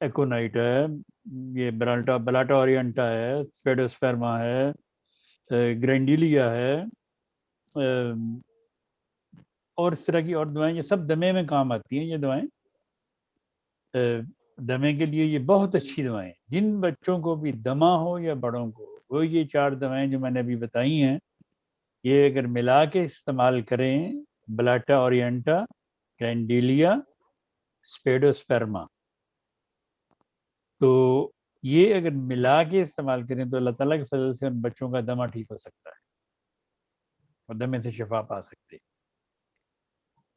ایکونائٹ ہے، یہ بلاٹا اورینٹا ہے، اسپیڈوسپرما ہے، گرینڈیلیا ہے، اور اس طرح کی اور دوائیں، یہ سب دمے میں کام آتی ہیں. یہ دوائیں دمے کے لیے یہ بہت اچھی دوائیں. جن بچوں کو بھی دمہ ہو یا بڑوں کو، وہ یہ 4 دوائیں جو میں نے ابھی بتائی ہیں، یہ اگر ملا کے استعمال کریں، بلاٹا اورینٹا، گرینڈیلیا، اسپیڈوسپرما، تو یہ اگر ملا کے استعمال کریں تو اللہ تعالیٰ کے فضل سے ان بچوں کا دمہ ٹھیک ہو سکتا ہے اور دمے سے شفا پا سکتے.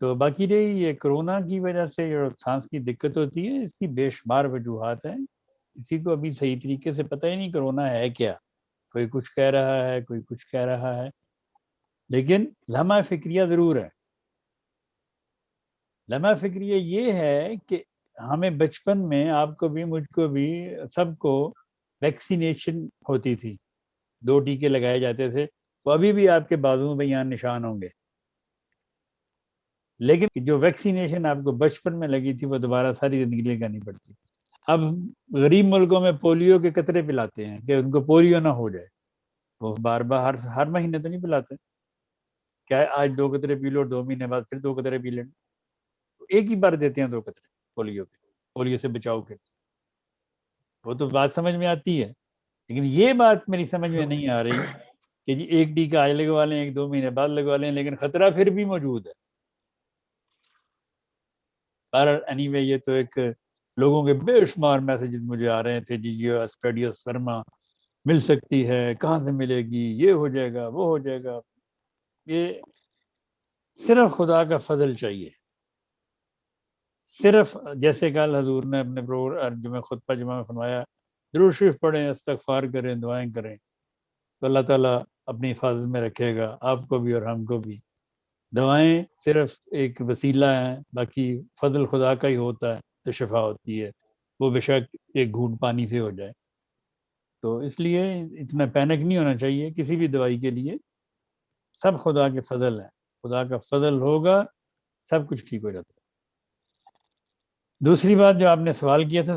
تو باقی رہی یہ کرونا کی وجہ سے جو سانس کی دقت ہوتی ہے، اس کی بے شمار وجوہات ہیں. کسی کو ابھی صحیح طریقے سے پتہ ہی نہیں کرونا ہے کیا. کوئی کچھ کہہ رہا ہے، کوئی کچھ کہہ رہا ہے، لیکن لمحہ فکریہ ضرور ہے. لمحہ فکریہ یہ ہے کہ ہمیں بچپن میں، آپ کو بھی، مجھ کو بھی، سب کو ویکسینیشن ہوتی تھی، 2 ٹیکے لگائے جاتے تھے. تو ابھی بھی آپ کے بازوؤں میں یہاں نشان ہوں گے. لیکن جو ویکسینیشن آپ کو بچپن میں لگی تھی وہ دوبارہ ساری زندگی لگانی پڑتی. اب غریب ملکوں میں پولیو کے قطرے پلاتے ہیں کہ ان کو پولیو نہ ہو جائے. وہ بار بار ہر مہینے تو نہیں پلاتے. کیا آج 2 قطرے پی لو، 2 مہینے بعد پھر 2 قطرے پی لیں. ایک ہی بار دیتے ہیں 2 قطرے پولیو سے بچاؤ کے. وہ تو بات سمجھ میں آتی ہے، لیکن یہ بات میری سمجھ میں نہیں آ رہی کہ جی ایک ٹیکہ آج لگوا لیں، 1-2 مہینے بعد لگوا لیں، لیکن خطرہ پھر بھی موجود ہے. اینی وے، یہ تو ایک لوگوں کے بے شمار میسیجز مجھے آ رہے تھے، جی یہ اسپیڈوسپرما مل سکتی ہے، کہاں سے ملے گی، یہ ہو جائے گا، وہ ہو جائے گا. یہ صرف خدا کا فضل چاہیے. صرف جیسے کل حضور نے اپنے جمعہ خطبہ جمعہ میں فرمایا، درود شریف پڑھیں، استغفار کریں، دعائیں کریں، تو اللہ تعالیٰ اپنی حفاظت میں رکھے گا آپ کو بھی اور ہم کو بھی. دوائیں صرف ایک وسیلہ ہیں، باقی فضل خدا کا ہی ہوتا ہے تو شفا ہوتی ہے، وہ بے شک ایک گھونٹ پانی سے ہو جائے. تو اس لیے اتنا پینک نہیں ہونا چاہیے کسی بھی دوائی کے لیے. سب خدا کے فضل ہے، خدا کا فضل ہوگا سب کچھ ٹھیک ہو جاتا ہے. دوسری بات جو آپ نے سوال کیا تھا،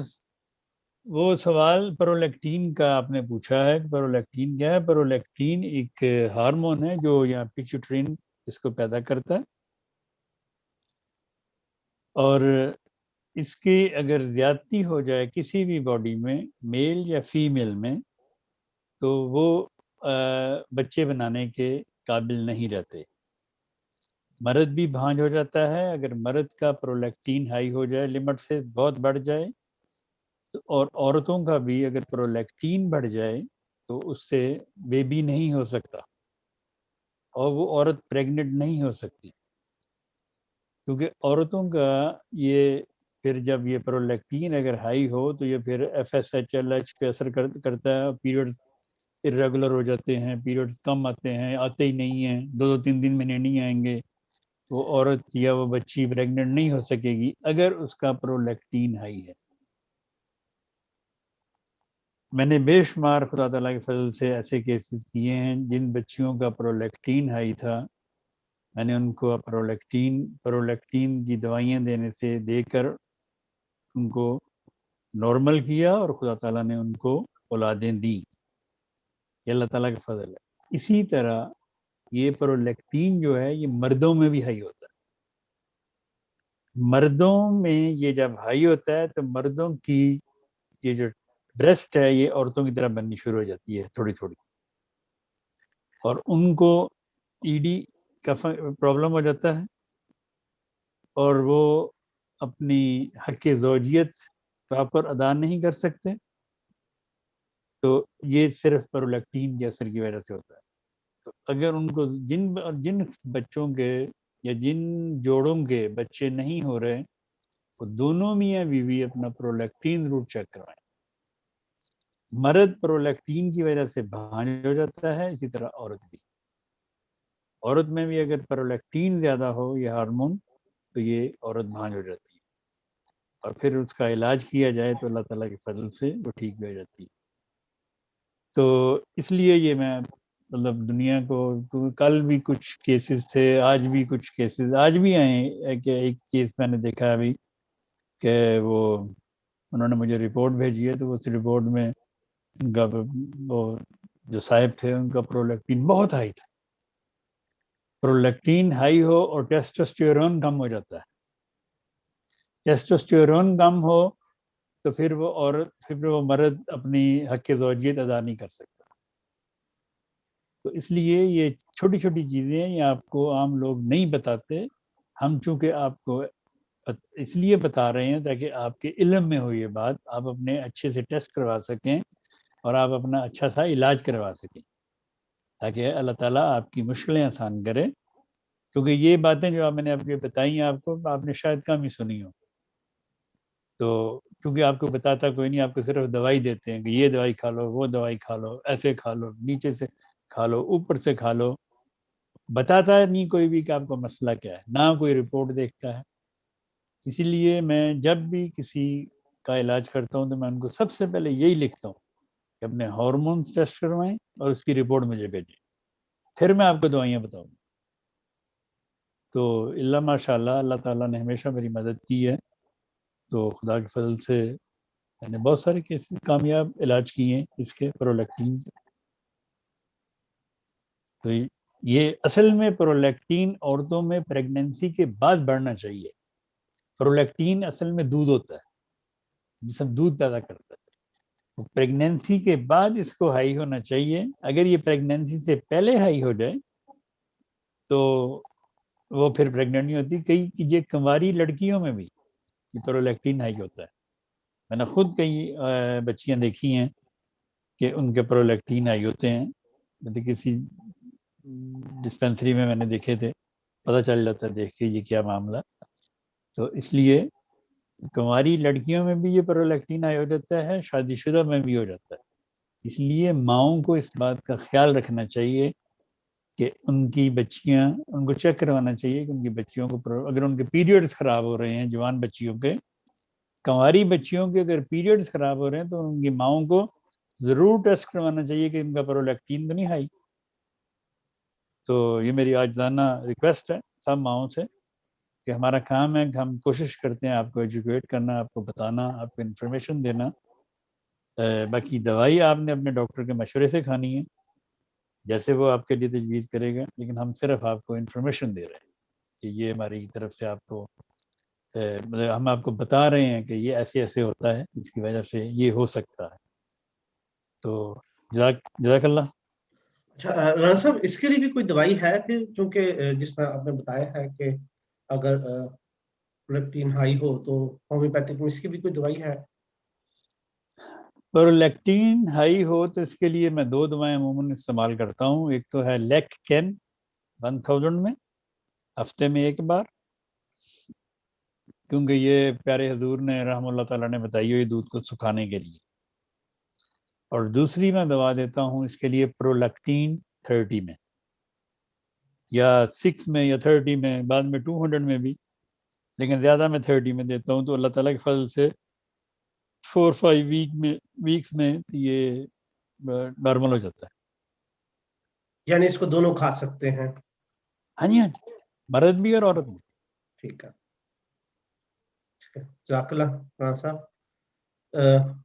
وہ سوال پرولیکٹین کا آپ نے پوچھا ہے. پرولیکٹین کیا ہے؟ پرولیکٹین ایک ہارمون ہے جو یہاں پیچوٹرین اس کو پیدا کرتا ہے، اور اس کی اگر زیادتی ہو جائے کسی بھی باڈی میں، میل یا فیمیل میں، تو وہ بچے بنانے کے قابل نہیں رہتے. مرد بھی بھانج ہو جاتا ہے اگر مرد کا پرولیکٹین ہائی ہو جائے، لمٹ سے بہت بڑھ جائے. اور عورتوں کا بھی اگر پرولیکٹین بڑھ جائے تو اس سے بیبی نہیں ہو سکتا، اور وہ عورت پریگننٹ نہیں ہو سکتی، کیونکہ عورتوں کا یہ پھر جب یہ پرولیکٹین اگر ہائی ہو تو یہ پھر FSH/LH پہ اثر کرتا ہے. پیریڈز irregular ہو جاتے ہیں، پیریڈز کم آتے ہیں، آتے ہی نہیں ہیں، 2-3 دن میں نہیں آئیں گے. وہ عورت یا وہ بچی پریگننٹ نہیں ہو سکے گی اگر اس کا پرولیکٹین ہائی ہے. میں نے بے شمار خدا تعالیٰ کے فضل سے ایسے کیسز کیے ہیں جن بچیوں کا پرولیکٹین ہائی تھا، میں نے ان کو پرولیکٹین کی دوائیاں دینے سے دے کر ان کو نارمل کیا، اور خدا تعالیٰ نے ان کو اولادیں دی. یہ اللہ تعالیٰ کا فضل ہے. اسی طرح یہ پرولیکٹین جو ہے یہ مردوں میں بھی ہائی ہوتا ہے. مردوں میں یہ جب ہائی ہوتا ہے تو مردوں کی یہ جو بریسٹ ہے یہ عورتوں کی طرح بننی شروع ہو جاتی ہے تھوڑی تھوڑی، اور ان کو ED کا پرابلم ہو جاتا ہے، اور وہ اپنی حق زوجیت پراپر ادا نہیں کر سکتے. تو یہ صرف پرولیکٹین کے اثر کی وجہ سے ہوتا ہے. تو اگر ان کو جن بچوں کے یا جن جوڑوں کے بچے نہیں ہو رہے، وہ دونوں میاں بیوی اپنا پرولیکٹین ضرور چیک کروائیں. مرد پرولیکٹین کی وجہ سے بھانج ہو جاتا ہے، اسی طرح عورت بھی. عورت میں بھی اگر پرولیکٹین زیادہ ہو یہ ہارمون تو یہ عورت بھانج ہو جاتی ہے، اور پھر اس کا علاج کیا جائے تو اللہ تعالیٰ کے فضل سے وہ ٹھیک بھی ہو جاتی ہے. تو اس لیے یہ میں مطلب دنیا کو، کل بھی کچھ کیسز تھے، آج بھی کچھ کیسز آج بھی آئے کہ ایک کیس میں نے دیکھا ابھی کہ وہ انہوں نے مجھے رپورٹ بھیجی ہے، تو اس رپورٹ میں ان کا وہ جو صاحب تھے ان کا پرولیکٹین بہت ہائی تھا. پرولیکٹین ہائی ہو اور ٹیسٹوسٹیرون کم ہو جاتا ہے. ٹیسٹوسٹیرون کم ہو تو پھر وہ مرد اپنی حق زوجیت ادا نہیں کر سکتا. تو اس لیے یہ چھوٹی چھوٹی چیزیں یہ آپ کو عام لوگ نہیں بتاتے. ہم چونکہ آپ کو اس لیے بتا رہے ہیں تاکہ آپ کے علم میں ہو یہ بات، آپ اپنے اچھے سے ٹیسٹ کروا سکیں اور آپ اپنا اچھا سا علاج کروا سکیں، تاکہ اللہ تعالیٰ آپ کی مشکلیں آسان کرے. کیونکہ یہ باتیں جو میں نے آپ کو بتائی ہیں، آپ کو آپ نے شاید کم ہی سنی ہو. تو کیونکہ آپ کو بتاتا کوئی نہیں، آپ کو صرف دوائی دیتے ہیں کہ یہ دوائی کھا لو، وہ دوائی کھا لو، ایسے کھا لو، نیچے سے کھا لو، اوپر سے کھا لو. بتاتا ہے نہیں کوئی بھی کہ آپ کو مسئلہ کیا ہے، نہ کوئی رپورٹ دیکھتا ہے. اسی لیے میں جب بھی کسی کا علاج کرتا ہوں تو میں ان کو سب سے پہلے یہی لکھتا ہوں کہ اپنے ہارمونز ٹیسٹ کروائیں اور اس کی رپورٹ مجھے بھیجیں، پھر میں آپ کو دوائیاں بتاؤں. تو اللہ ماشاء اللہ تعالیٰ نے ہمیشہ میری مدد کی ہے. تو خدا کے فضل سے میں نے بہت سارے کیسز کامیاب علاج کیے ہیں اس کے پرولیکٹین کے. تو یہ اصل میں پرولیکٹین عورتوں میں پریگننسی کے بعد بڑھنا چاہیے. پرولیکٹین اصل میں دودھ ہوتا ہے، جسم دودھ پیدا کرتا ہے. پریگننسی کے بعد اس کو ہائی ہونا چاہیے. اگر یہ پریگننسی سے پہلے ہائی ہو جائے تو وہ پھر پریگننٹ نہیں ہوتی. کئی یہ کنواری لڑکیوں میں بھی پرولیکٹین ہائی ہوتا ہے. میں نے خود کئی بچیاں دیکھی ہیں کہ ان کے پرولیکٹین ہائی ہوتے ہیں. کسی ڈسپینسری میں نے دیکھے تھے، پتہ چل جاتا ہے دیکھ کے یہ کیا معاملہ. تو اس لیے کنواری لڑکیوں میں بھی یہ پرولیکٹین ہائی ہو جاتا ہے، شادی شدہ میں بھی ہو جاتا ہے. اس لیے ماؤں کو اس بات کا خیال رکھنا چاہیے کہ ان کی بچیاں، ان کو چیک کروانا چاہیے کہ ان کی بچیوں کو اگر ان کے پیریڈز خراب ہو رہے ہیں، جوان بچیوں کے، کنواری بچیوں کے اگر پیریڈز خراب ہو رہے ہیں تو ان کی ماؤں کو ضرور ٹیسٹ کروانا چاہیے کہ ان کا پرولیکٹین تو نہیں ہائی. تو یہ میری آجزانہ ریکویسٹ ہے سب ماؤں سے کہ ہمارا کام ہے کہ ہم کوشش کرتے ہیں آپ کو ایجوکیٹ کرنا، آپ کو بتانا، آپ کو انفارمیشن دینا. باقی دوائی آپ نے اپنے ڈاکٹر کے مشورے سے کھانی ہے جیسے وہ آپ کے لیے تجویز کرے گا، لیکن ہم صرف آپ کو انفارمیشن دے رہے ہیں کہ یہ ہماری طرف سے آپ کو مطلب ہم آپ کو بتا رہے ہیں کہ یہ ایسے ایسے ہوتا ہے، جس کی وجہ سے یہ ہو سکتا ہے. تو جزاک اللہ. اچھا رانا صاحب، اس کے لیے بھی کوئی دوائی ہے پھر؟ چونکہ جس طرح آپ نے بتایا ہے کہ اگر پرولیکٹین ہائی ہو تو ہومیوپیتھک میں اس کی بھی کوئی دوائی ہے؟ پرولیکٹین ہائی ہو تو اس کے لیے میں 2 دوائیں عموماً استعمال کرتا ہوں. ایک تو ہے لیک کین 1000 میں، ہفتے میں 1 بار، کیونکہ یہ پیارے حضور نے رحم اللہ تعالیٰ نے بتائی ہوئی دودھ کو سکھانے کے لیے. اور دوسری میں دوا دیتا ہوں اس کے لیے پرولیکٹین 30 میں یا 6 میں یا 30 میں، بعد میں 200 میں بھی، لیکن زیادہ میں 30 میں دیتا ہوں. تو اللہ تعالیٰ کے فضل سے 4-5 ویکس میں یہ نارمل ہو جاتا ہے. یعنی اس کو دونوں کھا سکتے ہیں؟ ہاں جی، مرد بھی اور عورت بھی. ٹھیک ہے، جزاک اللہ رانا صاحب.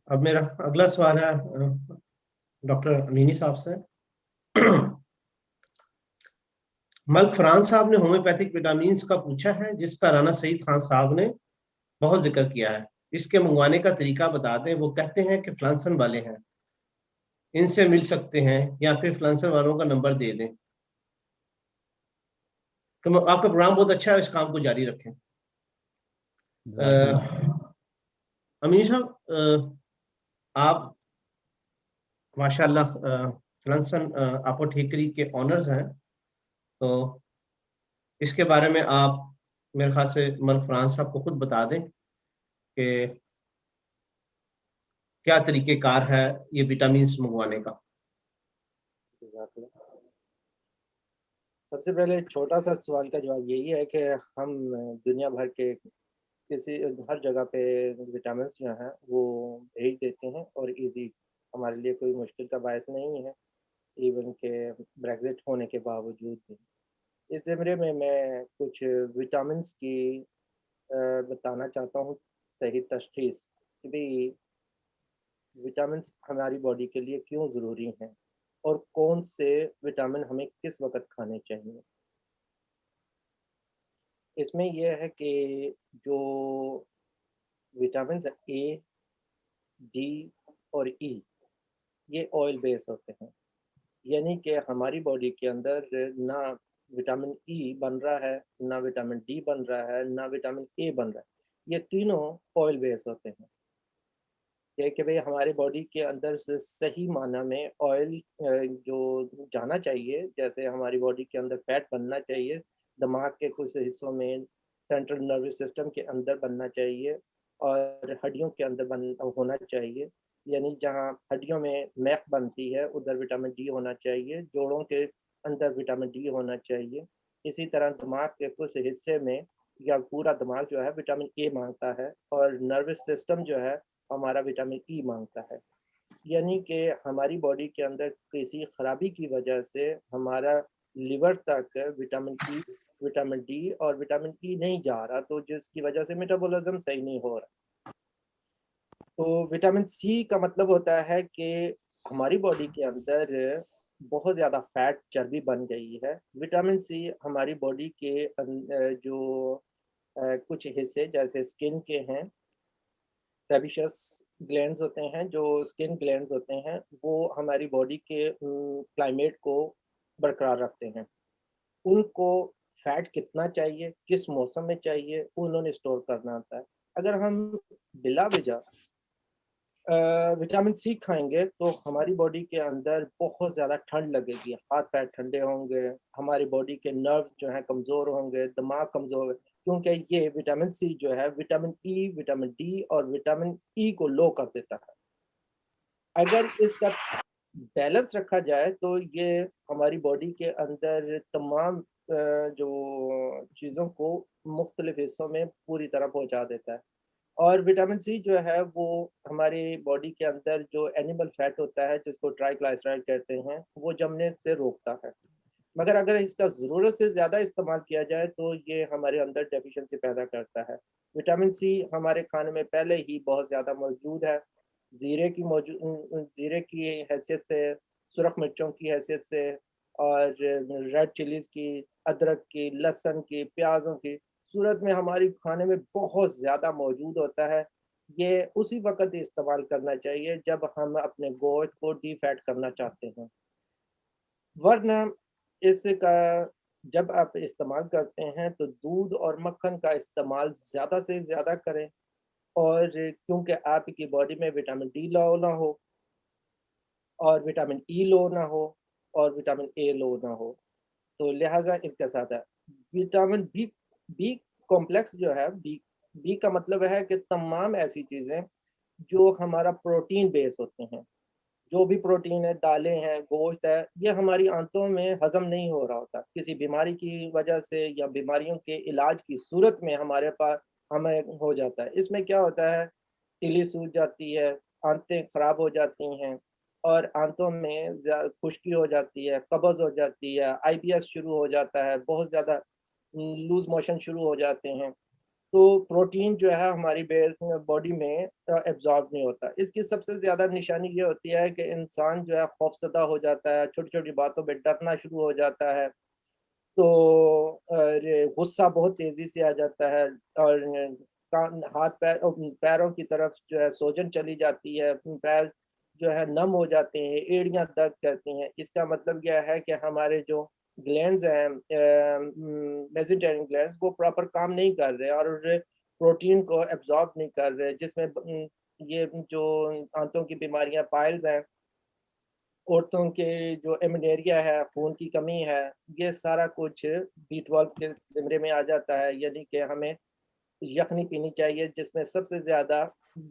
اب میرا اگلا سوال ہے ڈاکٹر امینی صاحب سے. ملک فرانس صاحب نے ہومیوپیتھک وٹامنز کا پوچھا ہے، جس کا رانا سعید خان صاحب نے بہت ذکر کیا ہے. اس کے منگوانے کا طریقہ بتا دیں. وہ کہتے ہیں کہ فلانسن والے ہیں، ان سے مل سکتے ہیں، یا پھر فلانسن والوں کا نمبر دے دیں. آپ کا پروگرام بہت اچھا ہے، اس کام کو جاری رکھیں. امین صاحب، آپ ماشاء اللہ فلانسن اپوتھیکری کے آنرز ہیں، تو اس کے بارے میں آپ میرے خیال سے ملک فرانس صاحب کو خود بتا دیں کہ کیا طریقہ کار ہے یہ وٹامنز منگوانے کا. سب سے پہلے چھوٹا سا سوال کا جواب یہی ہے کہ ہم دنیا بھر کے ہر جگہ پہ وٹامنس جو ہیں وہ بھیج دیتے ہیں، اور ایزی، ہمارے لیے کوئی مشکل کا باعث نہیں ہے، ایون کہ بریگزٹ ہونے کے باوجود بھی. اس زمرے میں کچھ وٹامنس کی بتانا چاہتا ہوں صحیح تشخیص. کہ بھی وٹامنس ہماری باڈی کے لیے کیوں ضروری ہیں اور کون سے وٹامن ہمیں کس وقت کھانے چاہیے. اس میں یہ ہے کہ جو وٹامنس اے، ڈی اور ای یہ آئل بیس ہوتے ہیں، یعنی کہ ہماری باڈی کے اندر نہ وٹامن ای بن رہا ہے، نہ وٹامن ڈی بن رہا ہے، نہ وٹامن اے بن رہا ہے. یہ تینوں آئل بیس ہوتے ہیں. کہ بھئی ہماری باڈی کے اندر سے صحیح معنی میں آئل جو جانا چاہیے، جیسے ہماری باڈی کے اندر فیٹ بننا چاہیے، دماغ کے کچھ حصوں میں سینٹرل نروس سسٹم کے اندر بننا چاہیے اور ہڈیوں کے اندر ہونا چاہیے. یعنی جہاں ہڈیوں میں میخ بنتی ہے ادھر وٹامن ڈی ہونا چاہیے، جوڑوں کے اندر وٹامن ڈی ہونا چاہیے. اسی طرح دماغ کے کچھ حصے میں یا پورا دماغ جو ہے وٹامن اے مانگتا ہے، اور نروس سسٹم جو ہے ہمارا وٹامن ای مانگتا ہے. یعنی کہ ہماری باڈی کے اندر کسی خرابی کی وجہ سے ہمارا لیور تک وٹامن ای، وٹامن ڈی اور وٹامن ای نہیں جا رہا، تو جس کی وجہ سے میٹابولزم صحیح نہیں ہو رہا. تو وٹامن سی کا مطلب ہوتا ہے کہ ہماری باڈی کے اندر بہت زیادہ فیٹ چربی بن گئی ہے. وٹامن سی ہماری باڈی کے جو کچھ حصے جیسے اسکن کے ہیں، سیبیشس گلینڈز ہوتے ہیں، جو اسکن گلینڈز ہوتے ہیں، وہ ہماری باڈی کے کلائمیٹ کو برقرار رکھتے ہیں. ان کو فیٹ کتنا چاہیے، کس موسم میں چاہیے، انہوں نے اسٹور کرنا ہوتا ہے. اگر ہم بلا وجہ وٹامن سی کھائیں گے تو ہماری باڈی کے اندر بہت زیادہ ٹھنڈ لگے گی، ہاتھ پیر ٹھنڈے ہوں گے، ہماری باڈی کے نرو جو ہیں کمزور ہوں گے، دماغ کمزور ہوگا، کیونکہ یہ وٹامن سی جو ہے وٹامن ای، وٹامن ڈی اور وٹامن ای کو لو کر دیتا ہے. اگر اس کا بیلنس رکھا جائے تو یہ ہماری باڈی کے اندر تمام جو چیزوں کو مختلف حصوں میں پوری طرح پہنچا دیتا ہے. اور وٹامن سی جو ہے وہ ہماری باڈی کے اندر جو اینیمل فیٹ ہوتا ہے جس کو ٹرائی گلائسرائڈ کہتے ہیں، وہ جمنے سے روکتا ہے. مگر اگر اس کا ضرورت سے زیادہ استعمال کیا جائے تو یہ ہمارے اندر ڈیفیشنسی پیدا کرتا ہے. وٹامن سی ہمارے کھانے میں پہلے ہی بہت زیادہ موجود ہے، زیرے کی حیثیت سے، سرخ مرچوں کی حیثیت سے، اور ریڈ چلیز کی، ادرک کی، لہسن کی، پیازوں کی صورت میں ہماری کھانے میں بہت زیادہ موجود ہوتا ہے. یہ اسی وقت استعمال کرنا چاہیے جب ہم اپنے گوشت کو ڈی فیٹ کرنا چاہتے ہیں، ورنہ اس کا جب آپ استعمال کرتے ہیں تو دودھ اور مکھن کا استعمال زیادہ سے زیادہ کریں. اور کیونکہ آپ کی باڈی میں وٹامن ڈی لو نہ ہو اور وٹامن ای لو نہ ہو اور وٹامن اے لو نہ ہو، تو لہٰذا ان کے ساتھ ہے وٹامن بی کمپلیکس جو ہے، بی کا مطلب ہے کہ تمام ایسی چیزیں جو ہمارا پروٹین بیس ہوتے ہیں، جو بھی پروٹین ہے، دالیں ہیں، گوشت ہے، یہ ہماری آنتوں میں ہضم نہیں ہو رہا ہوتا کسی بیماری کی وجہ سے یا بیماریوں کے علاج کی صورت میں ہمارے پاس ہمیں ہو جاتا ہے. اس میں کیا ہوتا ہے، تیلی سوج جاتی ہے، آنتیں خراب ہو جاتی ہیں اور آنتوں میں خشکی ہو جاتی ہے، قبض ہو جاتی ہے، آئی بی ایس شروع ہو جاتا ہے، بہت زیادہ لوز موشن شروع ہو جاتے ہیں. تو پروٹین جو ہے ہماری باڈی میں ایبزارب نہیں ہوتا. اس کی سب سے زیادہ نشانی یہ ہوتی ہے کہ انسان جو ہے خوفزدہ ہو جاتا ہے، چھوٹی چھوٹی باتوں پہ ڈرنا شروع ہو جاتا ہے، تو غصہ بہت تیزی سے آ جاتا ہے، اور ہاتھ پیروں کی طرف جو ہے سوجن چلی جاتی ہے، پیر جو ہے نم ہو جاتے ہیں، ایڑیاں درد کرتی ہیں. اس کا مطلب یہ ہے کہ ہمارے جو گلینڈز ہیں، میزنٹرین گلینڈز، وہ پراپر کام نہیں کر رہے اور پروٹین کو ایبزارب نہیں کر رہے، جس میں یہ جو آنتوں کی بیماریاں پائلز ہیں، عورتوں کے جو ایمنیریا ہے، خون کی کمی ہے، یہ سارا کچھ B12 کے زمرے میں آ جاتا ہے. یعنی کہ ہمیں یخنی پینی چاہیے جس میں سب سے زیادہ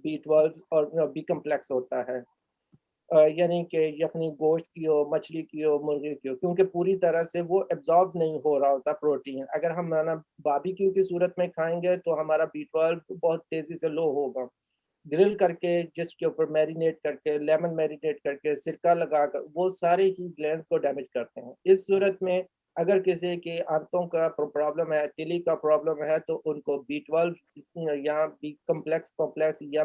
B12 اور بی کمپلیکس ہوتا ہے. یعنی کہ یخنی گوشت کی ہو، مچھلی کی ہو، مرغی کی ہو، کیونکہ پوری طرح سے وہ ایبزارب نہیں ہو رہا ہوتا پروٹین. اگر ہم باربیکیو کی صورت میں کھائیں گے تو ہمارا B12 بہت تیزی سے لو ہوگا. گرل کر کے، جس کے اوپر میرینیٹ کر کے، لیمن میرینیٹ کر کے، سرکہ لگا کر، وہ سارے ہی گلینڈز کو ڈیمیج کرتے ہیں. اس صورت میں اگر کسی کی آنتوں کا پرابلم ہے، تیلی کا پرابلم ہے، تو ان کو B12 یا بی کمپلیکس یا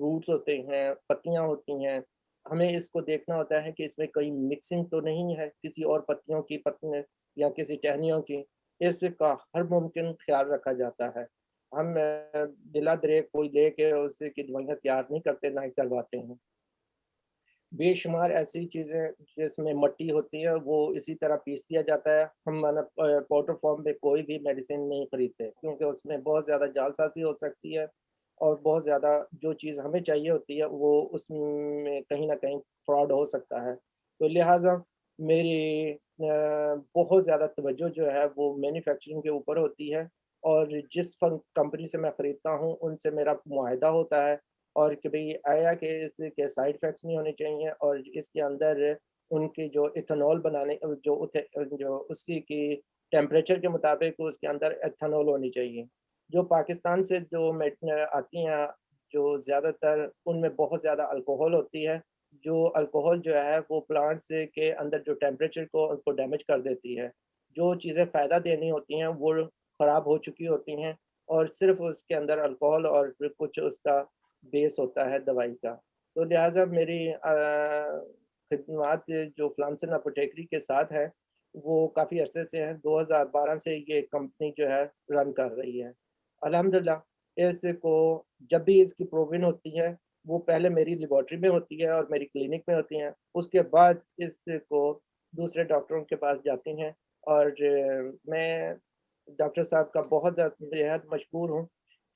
فروٹس ہوتے ہیں، پتیاں ہوتی ہیں، ہمیں اس کو دیکھنا ہوتا ہے کہ اس میں کوئی مکسنگ تو نہیں ہے کسی اور پتیوں کی پتیاں یا کسی ٹہنیوں کی، اس کا ہر ممکن خیال رکھا جاتا ہے۔ ہم بلا درے کوئی لے کے اس کی دوائیاں تیار نہیں کرتے، نہ ہی کرواتے ہیں۔ بے شمار ایسی چیزیں جس میں مٹی ہوتی ہے وہ اسی طرح پیس دیا جاتا ہے۔ ہم پاؤڈر فارم میں کوئی بھی میڈیسن نہیں خریدتے، کیونکہ اس میں بہت زیادہ جعل سازی ہو سکتی ہے، اور بہت زیادہ جو چیز ہمیں چاہیے ہوتی ہے وہ اس میں کہیں نہ کہیں فراڈ ہو سکتا ہے۔ تو لہٰذا میری بہت زیادہ توجہ جو ہے وہ مینوفیکچرنگ کے اوپر ہوتی ہے، اور جس کمپنی سے میں خریدتا ہوں ان سے میرا معاہدہ ہوتا ہے، اور کہ بھئی آیا کہ اس کے سائیڈ افیکٹس نہیں ہونے چاہیے، اور اس کے اندر ان کی جو ایتھنول بنانے جو اس کی ٹیمپریچر کے مطابق اس کے اندر ایتھنول ہونی چاہیے۔ جو پاکستان سے جو آتی ہیں جو زیادہ تر ان میں بہت زیادہ الکوہول ہوتی ہے، جو الکوہول جو ہے وہ پلانٹس کے اندر جو ٹیمپریچر کو اس کو ڈیمیج کر دیتی ہے۔ جو چیزیں فائدہ دینی ہوتی ہیں وہ خراب ہو چکی ہوتی ہیں، اور صرف اس کے اندر الکوہول اور پھر کچھ اس کا بیس ہوتا ہے دوائی کا۔ تو لہٰذا میری خدمات جو فلانسن اپوٹیکری کے ساتھ ہے وہ کافی عرصے سے ہے، 2012 سے یہ کمپنی جو ہے رن کر رہی ہے۔ الحمدللہ اس کو جب بھی اس کی پروون ہوتی ہے وہ پہلے میری لیبارٹری میں ہوتی ہے اور میری کلینک میں ہوتی ہیں، اس کے بعد اس کو دوسرے ڈاکٹروں کے پاس جاتی ہیں، اور میں ڈاکٹر صاحب کا بہت بےحد مشکور ہوں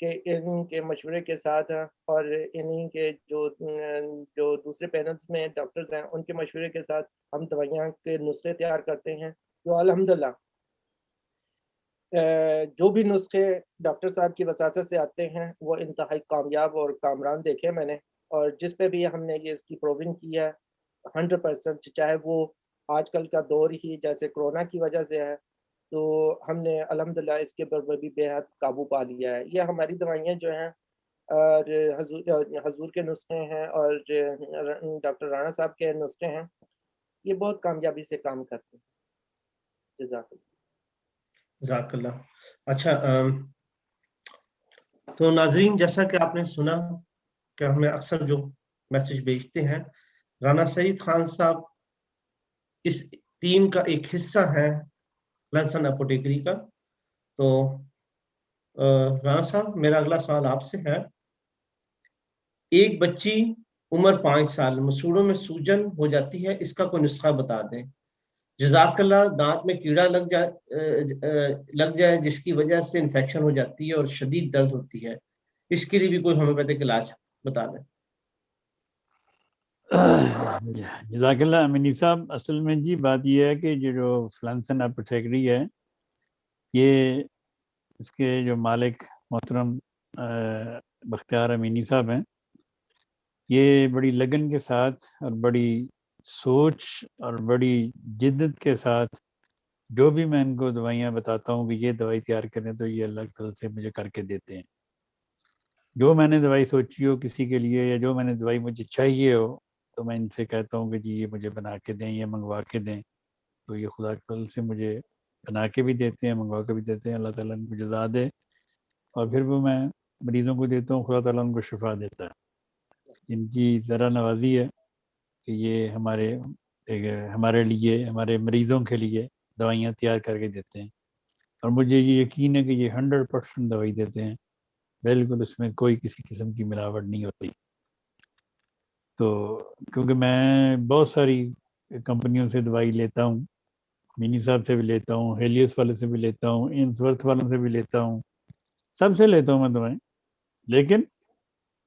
کہ ان کے مشورے کے ساتھ اور انہیں کے جو دوسرے پینلز میں ڈاکٹرز ہیں ان کے مشورے کے ساتھ ہم دوائیاں کے نسخے تیار کرتے ہیں، جو الحمدللہ جو بھی نسخے ڈاکٹر صاحب کی وساطت سے آتے ہیں وہ انتہائی کامیاب اور کامران دیکھے میں نے، اور جس پہ بھی ہم نے یہ اس کی پروون کی ہے 100%، چاہے وہ آج کل کا دور ہی جیسے کرونا کی وجہ سے ہے، تو ہم نے الحمدللہ اس کے اوپر بھی بے حد قابو پا لیا ہے۔ یہ ہماری دوائیاں جو ہیں اور حضور کے نسخے ہیں اور ڈاکٹر رانا صاحب کے نسخے ہیں، یہ بہت کامیابی سے کام کرتے ہیں۔ جزاک اللہ۔ جزاک اللہ۔ اچھا، تو ناظرین جیسا کہ آپ نے سنا کہ ہمیں اکثر جو میسج بھیجتے ہیں، رانا سعید خان صاحب اس ٹیم کا ایک حصہ ہے فلانسن اپوٹیکری کا۔ تو رانا صاحب میرا اگلا سوال آپ سے ہے، ایک بچی عمر 5 سال مسوڑوں میں سوجن ہو جاتی ہے، اس کا کوئی نسخہ بتا دیں۔ جزاک اللہ، دانت میں کیڑا لگ جائے جس کی وجہ سے انفیکشن ہو جاتی ہے اور شدید درد ہوتی ہے، اس کے لیے بھی کوئی ہومیوپیتھک علاج بتا دیں۔ جزاک اللہ امینی صاحب، اصل میں جی بات یہ ہے کہ جو فلانسن اپوتھیکری ہے، یہ اس کے جو مالک محترم بختیار امینی صاحب ہیں، یہ بڑی لگن کے ساتھ اور بڑی سوچ اور بڑی جدت کے ساتھ جو بھی میں ان کو دوائیاں بتاتا ہوں کہ یہ دوائی تیار کریں تو یہ اللہ کے فضل سے مجھے کر کے دیتے ہیں۔ جو میں نے دوائی سوچی ہو کسی کے لیے یا جو میں نے دوائی مجھے چاہیے ہو تو میں ان سے کہتا ہوں کہ جی یہ مجھے بنا کے دیں، یہ منگوا کے دیں، تو یہ خدا کے فضل سے مجھے بنا کے بھی دیتے ہیں، منگوا کے بھی دیتے ہیں۔ اللہ تعالیٰ ان کو جزا دے، اور پھر وہ میں مریضوں کو دیتا ہوں، خدا تعالیٰ ان کو شفا دیتا ہے۔ ان کی ذرا نوازی ہے کہ یہ ہمارے لیے، ہمارے مریضوں کے لیے دوائیاں تیار کر کے دیتے ہیں، اور مجھے یہ یقین ہے کہ یہ 100% دوائی دیتے ہیں، بالکل اس میں کوئی کسی قسم کی ملاوٹ نہیں ہوتی۔ تو کیونکہ میں بہت ساری کمپنیوں سے دوائی لیتا ہوں، مینی صاحب سے بھی لیتا ہوں، ہیلیوس والے سے بھی لیتا ہوں، انسورتھ والوں سے بھی لیتا ہوں، سب سے لیتا ہوں میں دوائیں، لیکن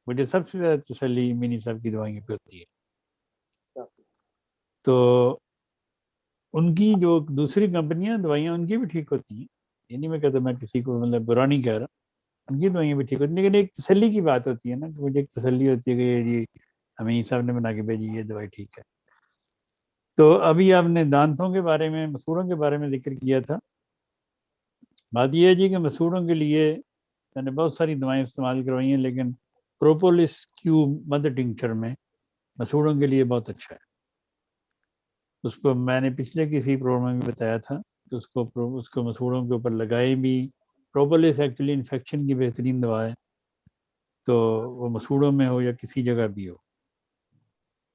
مجھے سب سے زیادہ تسلی مینی صاحب کی دوائیوں پہ ہوتی ہے۔ تو ان کی جو دوسری کمپنیاں دوائیاں ان کی بھی ٹھیک ہوتی ہیں، یہ نہیں میں کہتا، میں کسی کو مطلب برا نہیں کہہ رہا، ان کی دوائیاں بھی ٹھیک ہوتی ہیں، لیکن ایک تسلی کی بات ہوتی ہے نا، کہ مجھے ایک تسلی ہوتی ہے کہ یہ جی امین صاحب نے بنا کے بھیجی، یہ دوائی ٹھیک ہے۔ تو ابھی آپ نے دانتوں کے بارے میں، مسوڑوں کے بارے میں ذکر کیا تھا۔ بات یہ ہے جی کہ مسوڑوں کے لیے میں نے بہت ساری دوائیں استعمال کروائی ہیں، لیکن پروپولس کیوب مدر ٹنکچر میں مسوڑوں کے لیے بہت اچھا ہے۔ اس کو میں نے پچھلے کسی پروگرام میں بتایا تھا کہ اس کو مسوڑوں کے اوپر لگائے بھی۔ پروپولس ایکچولی انفیکشن کی بہترین دوا ہے، تو وہ مسوڑوں میں ہو یا کسی جگہ بھی ہو،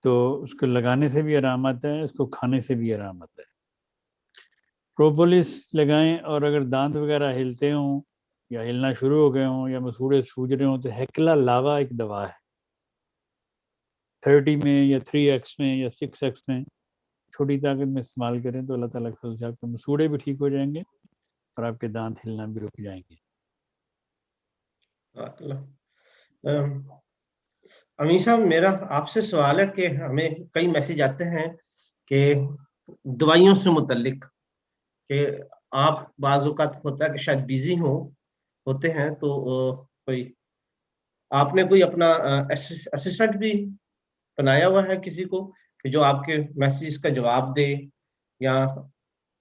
تو اس کو لگانے سے بھی آرام آتا ہے، اس کو کھانے سے بھی آرام آتا ہے۔ پروپولس لگائیں، اور اگر دانت وغیرہ ہلتے ہوں یا ہلنا شروع ہو گئے ہوں یا مسوڑے سوج رہے ہوں تو ہیکلا لاوا ایک دوا ہے، 30 میں یا 3x میں یا 6x میں چھوٹی طاقت میں استعمال کریں تو اللہ تعالیٰ کے فضل سے آپ کے مسوڑے بھی ٹھیک ہو جائیں گے اور آپ کے دانت ہلنا بھی رک جائیں گے۔ امین صاحب، میرا آپ سے سوال ہے کہ ہمیں کئی میسج آتے ہیں کہ دوائیوں سے متعلق، کہ آپ بعض اوقات ہوتا ہے کہ شاید بیزی ہوتے ہیں، تو کوئی آپ نے کوئی اپنا اسسٹنٹ بھی بنایا ہوا ہے کسی کو کہ جو آپ کے میسیج کا جواب دے، یا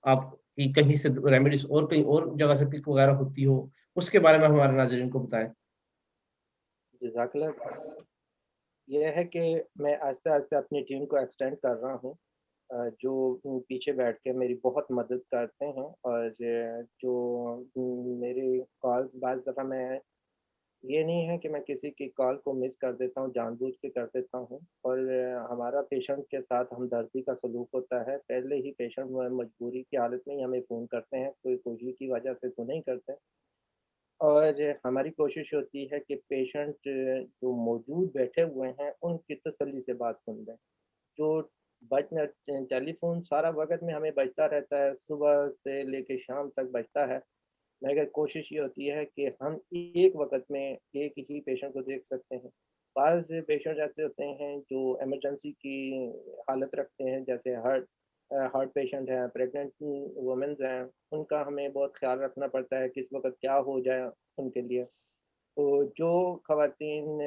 آپ کی کہیں سے ریمیڈیز اور کہیں اور جگہ سے پک وغیرہ ہوتی ہو، اس کے بارے میں ہمارے ناظرین کو بتائیں۔ جزاک اللہ۔ یہ ہے کہ میں آہستہ آہستہ اپنی ٹیم کو ایکسٹینڈ کر رہا ہوں، جو پیچھے بیٹھ کے میری بہت مدد کرتے ہیں، اور جو میری کالز بعض دفعہ میں یہ نہیں ہے کہ میں کسی کی کال کو مس کر دیتا ہوں، جان بوجھ کے کر دیتا ہوں، اور ہمارا پیشنٹ کے ساتھ ہمدردی کا سلوک ہوتا ہے۔ پہلے ہی پیشنٹ مجبوری کی حالت میں ہی ہمیں فون کرتے ہیں، کوئی خوشی کی وجہ سے تو نہیں کرتے، اور ہماری کوشش ہوتی ہے کہ پیشنٹ جو موجود بیٹھے ہوئے ہیں ان کی تسلی سے بات سن لیں۔ جو ٹیلی فون سارا وقت میں ہمیں بجتا رہتا ہے، صبح سے لے کے شام تک بجتا ہے، مگر کوشش یہ ہوتی ہے کہ ہم ایک وقت میں ایک ہی پیشنٹ کو دیکھ سکتے ہیں۔ بعض پیشنٹ ایسے ہوتے ہیں جو ایمرجنسی کی حالت رکھتے ہیں، جیسے ہارٹ پیشنٹ ہیں، پریگننٹ وومنز ہیں، ان کا ہمیں بہت خیال رکھنا پڑتا ہے کس وقت کیا ہو جائے ان کے لیے۔ تو جو خواتین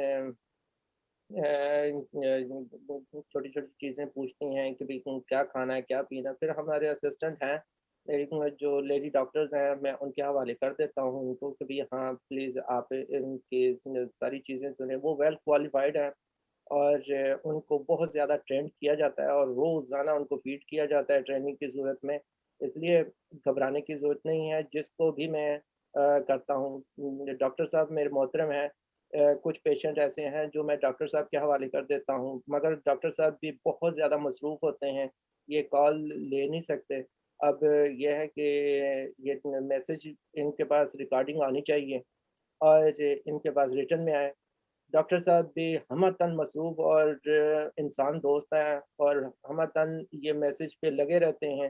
چھوٹی چھوٹی چیزیں پوچھتی ہیں کہ بھی کیا کھانا ہے، کیا پینا، پھر ہمارے اسسٹنٹ ہیں جو لیڈی ڈاکٹرز ہیں، میں ان کے حوالے کر دیتا ہوں ان کو کہ بھی ہاں پلیز آپ ان کی ساری چیزیں سنیں۔ وہ ویل کوالیفائڈ ہیں اور ان کو بہت زیادہ ٹرینڈ کیا جاتا ہے اور روزانہ ان کو فیڈ کیا جاتا ہے ٹریننگ کی صورت میں، اس لیے گھبرانے کی ضرورت نہیں ہے۔ جس کو بھی میں کرتا ہوں، ڈاکٹر صاحب میرے محترم ہیں، کچھ پیشنٹ ایسے ہیں جو میں ڈاکٹر صاحب کے حوالے کر دیتا ہوں، مگر ڈاکٹر صاحب بھی بہت زیادہ مصروف ہوتے ہیں، یہ کال لے نہیں سکتے۔ اب یہ ہے کہ یہ میسج ان کے پاس ریکارڈنگ آنی چاہیے اور ان کے پاس ریٹن میں آئے۔ ڈاکٹر صاحب بھی ہمتاً مصروف اور انسان دوست ہیں اور ہمتاً یہ میسج پہ لگے رہتے ہیں،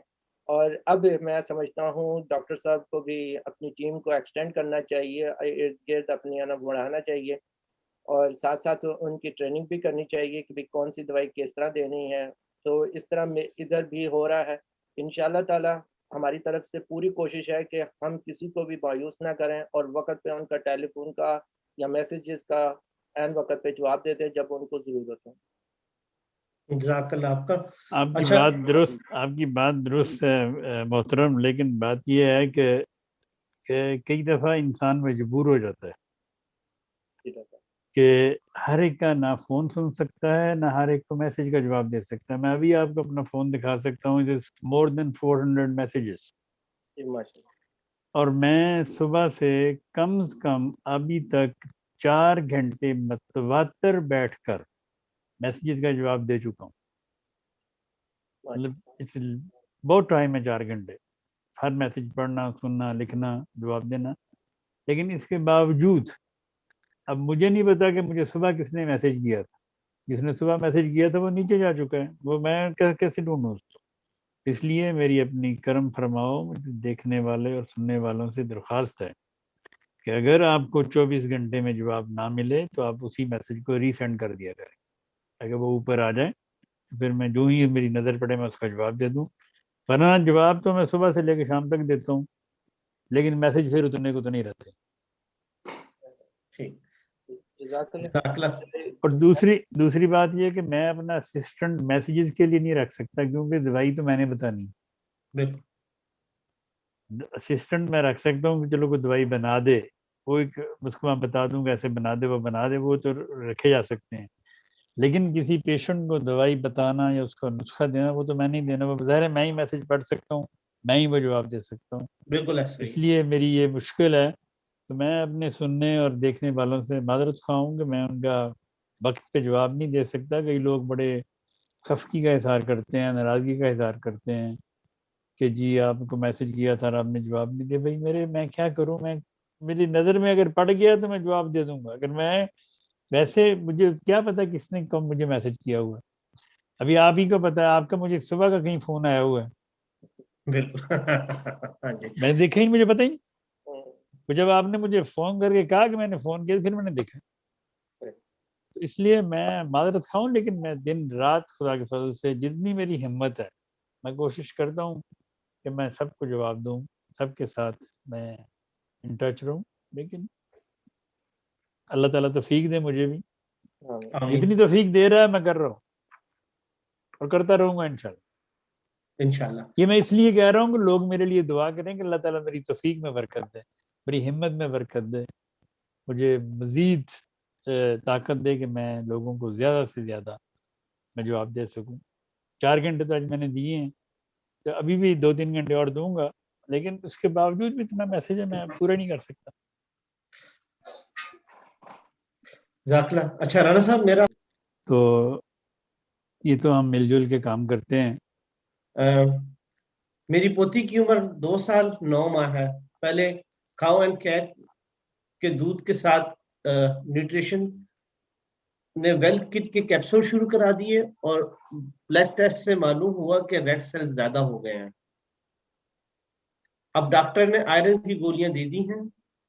اور اب میں سمجھتا ہوں ڈاکٹر صاحب کو بھی اپنی ٹیم کو ایکسٹینڈ کرنا چاہیے، ارد گرد اپنی بڑھانا چاہیے، اور ساتھ ساتھ ان کی ٹریننگ بھی کرنی چاہیے کہ بھی کون سی دوائی کس طرح دینی ہے۔ تو اس طرح میں ادھر بھی ہو رہا ہے۔ انشاءاللہ تعالی ہماری طرف سے پوری کوشش ہے کہ ہم کسی کو بھی مایوس نہ کریں اور وقت پہ ان کا ٹیلی فون کا یا میسیجز کا عین وقت پہ جواب دے دیں جب ان کو ضرورت ہو۔ جزاک اللہ آپ کا۔ آپ کی اچھا، بات درست ہے محترم، لیکن بات یہ ہے کہ کئی دفعہ انسان مجبور ہو جاتا ہے کہ ہر ایک کا نہ فون سن سکتا ہے، نہ ہر ایک کو میسج کا جواب دے سکتا ہے۔ میں ابھی آپ کو اپنا فون دکھا سکتا ہوں، it is more than 400 messages، اور میں صبح سے کم از کم ابھی تک 4 گھنٹے متواتر بیٹھ کر میسیجز کا جواب دے چکا ہوں۔ مطلب بہت ٹائم ہے 4 گھنٹے، ہر میسج پڑھنا، سننا، لکھنا، جواب دینا۔ لیکن اس کے باوجود اب مجھے نہیں پتا کہ مجھے صبح کس نے میسج کیا تھا، جس نے صبح میسج کیا تھا وہ نیچے جا چکا ہے، وہ میں کیسے ڈھونڈوں اس کو؟ اس لیے میری اپنی کرم فرماؤ دیکھنے والے اور سننے والوں سے درخواست ہے کہ اگر آپ کو 24 گھنٹے میں جواب نہ ملے تو آپ اسی میسج کو ری سینڈ کر دیا کریں، اگر وہ اوپر آ جائے پھر میں جو ہی میری نظر پڑے میں اس کا جواب دے دوں، ورنہ جواب تو میں صبح سے لے کے شام تک دیتا ہوں، لیکن میسج پھر اتنے کو تو نہیں رہتے۔ اور دوسری بات یہ کہ میں اپنا اسسٹنٹ میسیجز کے لیے نہیں رکھ سکتا، کیونکہ دوائی تو میں نے بتانی۔ اسسٹنٹ میں رکھ سکتا ہوں کہ چلو کوئی دوائی بنا دے، وہ ایک اس کو میں بتا دوں کہ ایسے بنا دے، وہ بنا دے، وہ تو رکھے جا سکتے ہیں، لیکن کسی پیشنٹ کو دوائی بتانا یا اس کا نسخہ دینا وہ تو میں نہیں دینا، وہ بظاہر ہے میں ہی میسج پڑھ سکتا ہوں، میں ہی وہ جواب دے سکتا ہوں۔ بالکل اس لیے میری یہ مشکل ہے تو میں اپنے سننے اور دیکھنے والوں سے معذرت خواہ ہوں کہ میں ان کا وقت پہ جواب نہیں دے سکتا. کئی لوگ بڑے خفگی کا اظہار کرتے ہیں, ناراضگی کا اظہار کرتے ہیں کہ جی آپ کو میسج کیا تھا اور آپ نے جواب نہیں دیا. بھائی میں کیا کروں, میری نظر میں اگر پڑ گیا تو میں جواب دے دوں گا. اگر میں ویسے مجھے کیا پتا کس نے کب مجھے میسج کیا ہوا ہے. ابھی آپ ہی کو پتا ہے, آپ کا مجھے صبح کا کہیں فون آیا ہوا ہے, بالکل. ہاں جی. میں نے دیکھا ہی, مجھے پتہ ہی نہیں. جب آپ نے مجھے فون کر کے کہا کہ میں نے فون کیا, پھر میں نے دیکھا. تو اس لیے میں معذرت خواہ ہوں, لیکن میں دن رات خدا کے فضل سے جتنی میری ہمت ہے میں کوشش کرتا ہوں کہ میں سب کو جواب دوں, سب کے ساتھ میں ان ٹچ رہوں. لیکن اللہ تعالیٰ توفیق دے مجھے بھی, جتنی توفیق دے رہا ہے میں کر رہا ہوں اور کرتا رہوں گا انشاءاللہ. انشاءاللہ. یہ میں اس لیے کہہ رہا ہوں کہ لوگ میرے لیے دعا کریں کہ اللہ تعالیٰ میری توفیق میں برکت دے, میری ہمت میں برکت دے, مجھے مزید طاقت دے کہ میں لوگوں کو زیادہ سے زیادہ میں جواب دے سکوں. 4 گھنٹے تو آج میں نے دیے ہیں, تو ابھی بھی 2-3 گھنٹے اور دوں گا, لیکن اس کے باوجود بھی اتنا میسج ہے میں پورا نہیں کر سکتا. جزاک اللہ. اچھا رانا صاحب, میرا تو یہ تو ہم مل جل کے کام کرتے ہیں. میری پوتی کی عمر 2 سال 9 ماہ ہے. پہلے کاؤ اینڈ کیٹ کے دودھ کے ساتھ نیوٹریشن نے ویل کٹ کے کیپسول شروع کرا دیے اور بلڈ ٹیسٹ سے معلوم ہوا کہ ریڈ سیل زیادہ ہو گئے ہیں. اب ڈاکٹر نے آئرن کی گولیاں دے دی ہیں.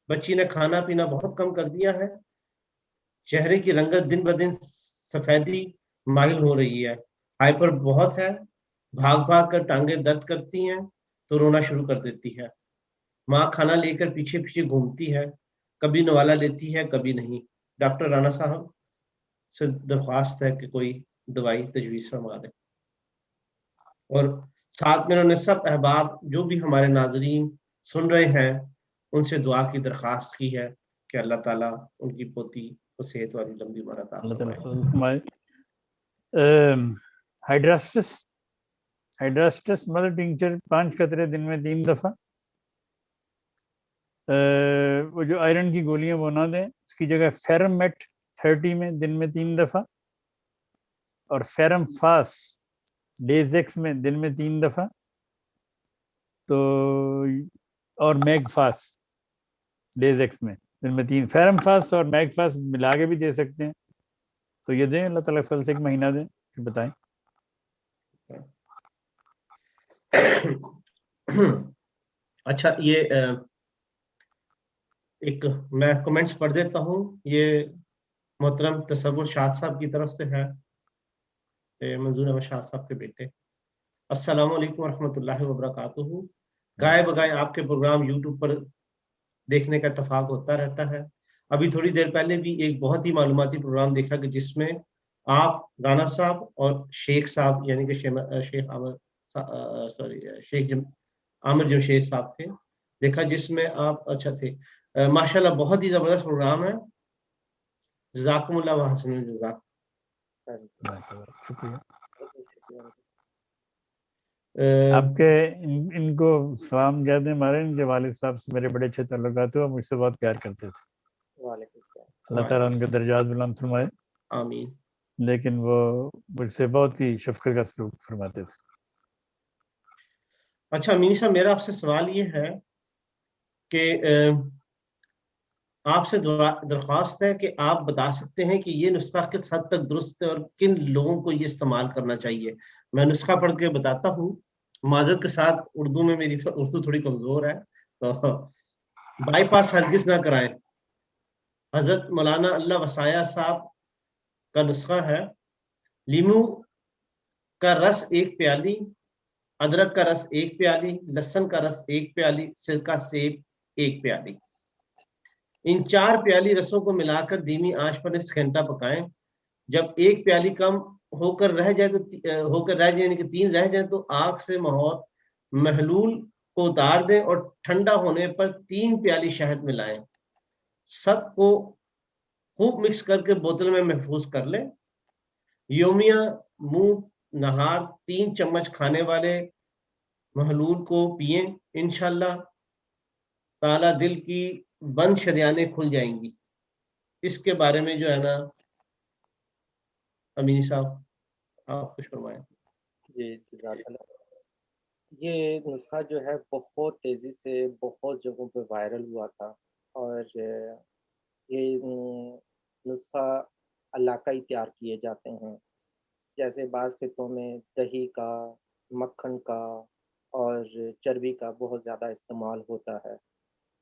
بچی نے کھانا پینا بہت کم کر دیا ہے. چہرے کی رنگت دن بدن سفیدی مائل ہو رہی ہے. ہائپر بہت ہے. بھاگ بھاگ کر ٹانگیں درد کرتی ہیں تو رونا شروع کر دیتی ہے. ماں کھانا لے کر پیچھے پیچھے گھومتی ہے, کبھی نوالا لیتی ہے کبھی نہیں. ڈاکٹر رانا صاحب سے درخواست ہے کہ کوئی دوائی تجویز فرما دیں. اور ساتھ میں انہوں نے سب احباب جو بھی ہمارے ناظرین سن رہے ہیں ان سے دعا کی درخواست کی ہے کہ اللہ تعالیٰ ان کی پوتی کو صحت والی لمبی عمر عطا فرمائے. ہائیڈراسٹس مدر ٹنکچر 5 قطرے دن میں 3 دفعہ. وہ جو آئرن کی گولیاں وہ نہ دیں, اس کی جگہ فیرم میٹ 30 میں دن میں 3 دفعہ, اور فیرم فاس ڈیزیکس میں دن میں 3 دفعہ, تو اور میگ فاس ڈیزیکس میں دن میں 3. فیرم فاس اور میگ فاس ملا کے بھی دے سکتے ہیں, تو یہ دیں. اللہ تعالیٰ فل سے 1 مہینہ دیں, پھر بتائیں. اچھا, یہ ایک میں کمنٹس پڑھ دیتا ہوں. یہ محترم تصور شاہ صاحب کی طرف سے ہے, منظور احمد شاہ صاحب کے بیٹے. السلام علیکم ورحمۃ اللہ وبرکاتہ. گائے بگائے آپ کے پروگرام یوٹیوب پر دیکھنے کا اتفاق ہوتا رہتا ہے. ابھی تھوڑی دیر پہلے بھی ایک بہت ہی معلوماتی پروگرام دیکھا کہ جس میں آپ رانا صاحب اور شیخ صاحب یعنی کہ شیخ عامر جمشید صاحب تھے, دیکھا جس میں آپ اچھا تھے. ماشاءاللہ بہت ہی زبردست پروگرام ہے. جزاکم اللہ وحسن الجزاک. آپ کے ان کو سلام کہتے ہیں ہمارے, ان کے والد صاحب سے میرے بڑے اچھے تعلقات ہوئے, مجھ سے بہت پیار کرتے تھے. اللہ تعالیٰ ان کے درجات بلند فرمائے, آمین. لیکن وہ مجھ سے بہت ہی شفقت کا سلوک فرماتے تھے. اچھا امین صاحب, میرا آپ سے سوال یہ ہے کہ آپ سے درخواست ہے کہ آپ بتا سکتے ہیں کہ یہ نسخہ کس حد تک درست ہے اور کن لوگوں کو یہ استعمال کرنا چاہیے. میں نسخہ پڑھ کے بتاتا ہوں. معذرت کے ساتھ اردو میں میری اردو تھوڑی کمزور ہے, تو بائی پاس ہرگز نہ کرائیں. حضرت مولانا اللہ وسایہ صاحب کا نسخہ ہے. لیمو کا رس 1 پیالی, ادرک کا رس 1 پیالی, لہسن کا رس 1 پیالی, سرکہ سیب 1 پیالی. ان 4 پیالی رسوں کو ملا کر دھیمی آنچ پر 1 گھنٹہ پکائیں. جب 1 پیالی کم ہو کر رہ جائے یعنی کہ 3 رہ جائیں تو آگ سے محلول کو اتار دیں اور ٹھنڈا ہونے پر 3 پیالی شہد ملائیں. سب کو خوب مکس کر کے بوتل میں محفوظ کر لیں. یومیہ منہ نہار 3 چمچ کھانے والے محلول کو پئیں. انشاءاللہ تعالیٰ دل کی بند شریانیں کھل جائیں گی. اس کے بارے میں جو ہے نا امینی صاحب آپ کچھ فرمائیں. جی جزاک اللہ. یہ نسخہ جو ہے بہت تیزی سے بہت جگہوں پہ وائرل ہوا تھا، اور یہ نسخہ علاقائی تیار کیے جاتے ہیں. جیسے بعض خطوں میں دہی کا، مکھن کا اور چربی کا بہت زیادہ استعمال ہوتا ہے.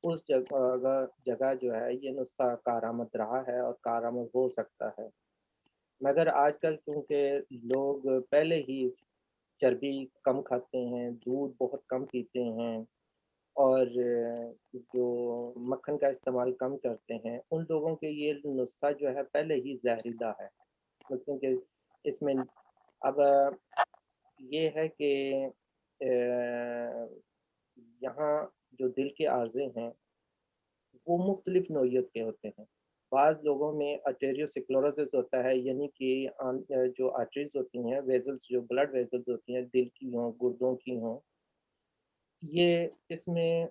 اس جگہ جو ہے یہ نسخہ کارآمد رہا ہے اور کارآمد ہو سکتا ہے. مگر آج کل کیونکہ لوگ پہلے ہی چربی کم کھاتے ہیں، دودھ بہت کم پیتے ہیں، اور جو مکھن کا استعمال کم کرتے ہیں، ان لوگوں کے یہ نسخہ جو ہے پہلے ہی زہریلا ہے. مطلب کہ اس میں اب یہ ہے کہ یہاں جو دل کے عارضے ہیں وہ مختلف نوعیت کے ہوتے ہیں. بعض لوگوں میں آرٹیریوسکلوروسس ہوتا ہے، یعنی کہ جو آرٹریز ہوتی ہیں، ویزلز جو بلڈ ویزلز ہوتی ہیں، دل کی ہوں، گردوں کی ہوں، یہ اس میں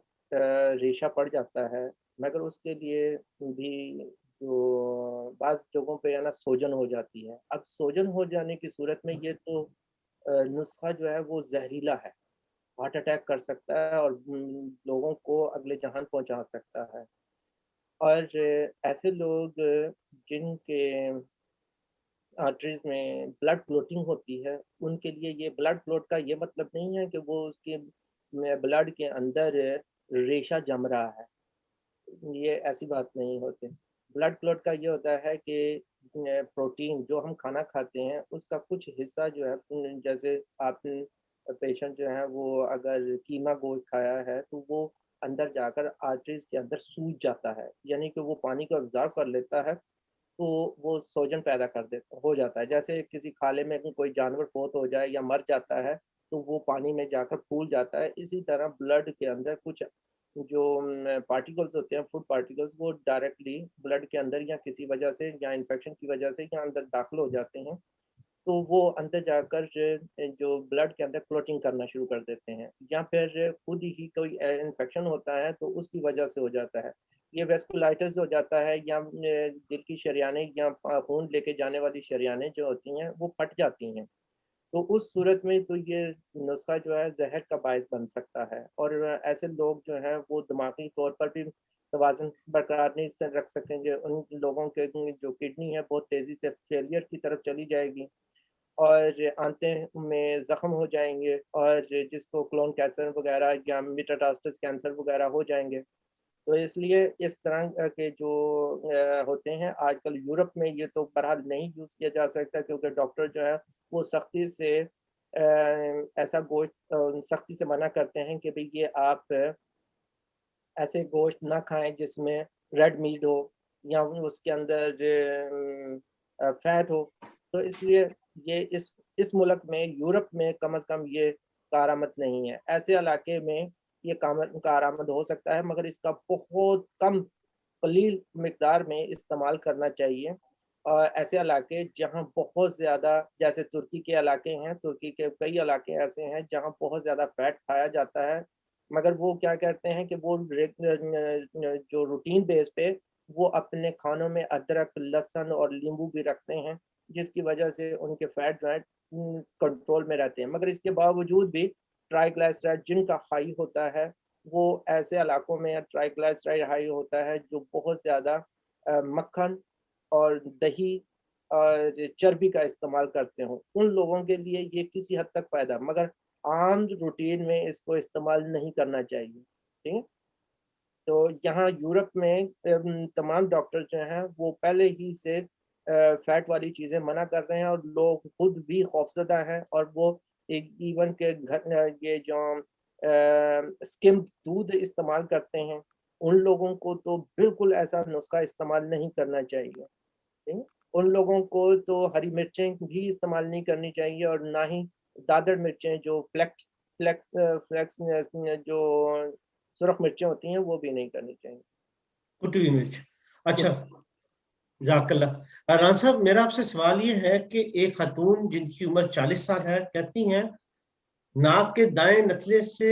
ریشہ پڑ جاتا ہے. مگر اس کے لیے بھی جو بعض جگہوں پہ ہے نا سوجن ہو جاتی ہے. اب سوجن ہو جانے کی صورت میں یہ تو نسخہ جو ہے وہ زہریلا ہے، ہارٹ اٹیک کر سکتا ہے اور لوگوں کو اگلے جہان پہنچا سکتا ہے. اور ایسے لوگ جن کے آرٹریز میں بلڈ کلوٹنگ ہوتی ہے، ان کے لیے یہ بلڈ کلوٹ کا یہ مطلب نہیں ہے کہ وہ اس کے بلڈ کے اندر ریشہ جم رہا ہے. یہ ایسی بات نہیں ہوتی. بلڈ کلوٹ کا یہ ہوتا ہے کہ پروٹین جو ہم کھانا کھاتے ہیں اس کا کچھ حصہ جو ہے، جیسے آپ پیشنٹ جو ہے وہ اگر قیمہ گوشت کھایا ہے تو وہ اندر جا کر آرٹریز کے اندر سوج جاتا ہے، یعنی کہ وہ پانی کو ابزارو کر لیتا ہے تو وہ سوجن پیدا کر دیتا ہو جاتا ہے. جیسے کسی کھالے میں کوئی جانور فوت ہو جائے یا مر جاتا ہے تو وہ پانی میں جا کر پھول جاتا ہے. اسی طرح بلڈ کے اندر کچھ جو پارٹیکلز ہوتے ہیں، فوڈ پارٹیکلز، وہ ڈائریکٹلی بلڈ کے اندر یا کسی وجہ سے یا انفیکشن کی وجہ سے یا اندر داخل ہو جاتے ہیں تو وہ اندر جا کر جو بلڈ کے اندر کلوٹنگ کرنا شروع کر دیتے ہیں، یا پھر خود ہی کوئی انفیکشن ہوتا ہے تو اس کی وجہ سے ہو جاتا ہے. یہ ویسکولائٹس ہو جاتا ہے، یا دل کی شریانیں یا خون لے کے جانے والی شریانیں جو ہوتی ہیں وہ پھٹ جاتی ہیں. تو اس صورت میں تو یہ نسخہ جو ہے زہر کا باعث بن سکتا ہے. اور ایسے لوگ جو ہیں وہ دماغی طور پر بھی توازن برقرار نہیں رکھ سکیں گے. ان لوگوں کے جو کڈنی ہے بہت تیزی سے فیلئر کی طرف چلی جائے گی اور آنتیں میں زخم ہو جائیں گے، اور جس کو کلون کینسر وغیرہ یا میٹاٹاسٹس کینسر وغیرہ ہو جائیں گے. تو اس لیے اس طرح کے جو ہوتے ہیں آج کل یورپ میں یہ تو بہرحال نہیں یوز کیا جا سکتا، کیونکہ ڈاکٹر جو ہے وہ سختی سے ایسا گوشت سختی سے منع کرتے ہیں کہ بھئی یہ آپ ایسے گوشت نہ کھائیں جس میں ریڈ میٹ ہو یا اس کے اندر فیٹ ہو. تو اس لیے یہ اس ملک میں، یورپ میں کم از کم یہ کارآمد نہیں ہے. ایسے علاقے میں یہ کارآمد ہو سکتا ہے، مگر اس کا بہت کم قلیل مقدار میں استعمال کرنا چاہیے. اور ایسے علاقے جہاں بہت زیادہ، جیسے ترکی کے علاقے ہیں، ترکی کے کئی علاقے ایسے ہیں جہاں بہت زیادہ فیٹ کھایا جاتا ہے، مگر وہ کیا کرتے ہیں کہ وہ جو روٹین بیس پہ وہ اپنے کھانوں میں ادرک، لہسن اور لیمبو بھی رکھتے ہیں، جس کی وجہ سے ان کے فیٹ جو ہے کنٹرول میں رہتے ہیں. مگر اس کے باوجود بھی ٹرائیگلائسرائڈ جن کا ہائی ہوتا ہے، وہ ایسے علاقوں میں ٹرائیگلائسرائڈ ہائی ہوتا ہے جو بہت زیادہ مکھن اور دہی اور چربی کا استعمال کرتے ہوں. ان لوگوں کے لیے یہ کسی حد تک فائدہ، مگر عام روٹین میں اس کو استعمال نہیں کرنا چاہیے. ٹھیک ہے. تو یہاں یورپ میں تمام ڈاکٹر جو ہیں وہ پہلے ہی سے فیٹ والی چیزیں منع کر رہے ہیں، اور لوگ خود بھی خوفزدہ ہیں، اور وہ ایون کے گھر یہ جو سکم دودھ استعمال کرتے ہیں ان لوگوں کو تو بالکل ایسا نسخہ استعمال نہیں کرنا چاہیے. ان لوگوں کو تو ہری مرچیں بھی استعمال نہیں کرنی چاہیے، اور نہ ہی دادر مرچیں جو فلیکس جو سرخ مرچیں ہوتی ہیں وہ بھی نہیں کرنی چاہیے. کٹی ہوئی مرچ. اچھا جزاک اللہ. ران صاحب میرا آپ سے سوال یہ ہے کہ ایک خاتون جن کی عمر 40 سال ہے کہتی ہیں ناک کے دائیں نتلے سے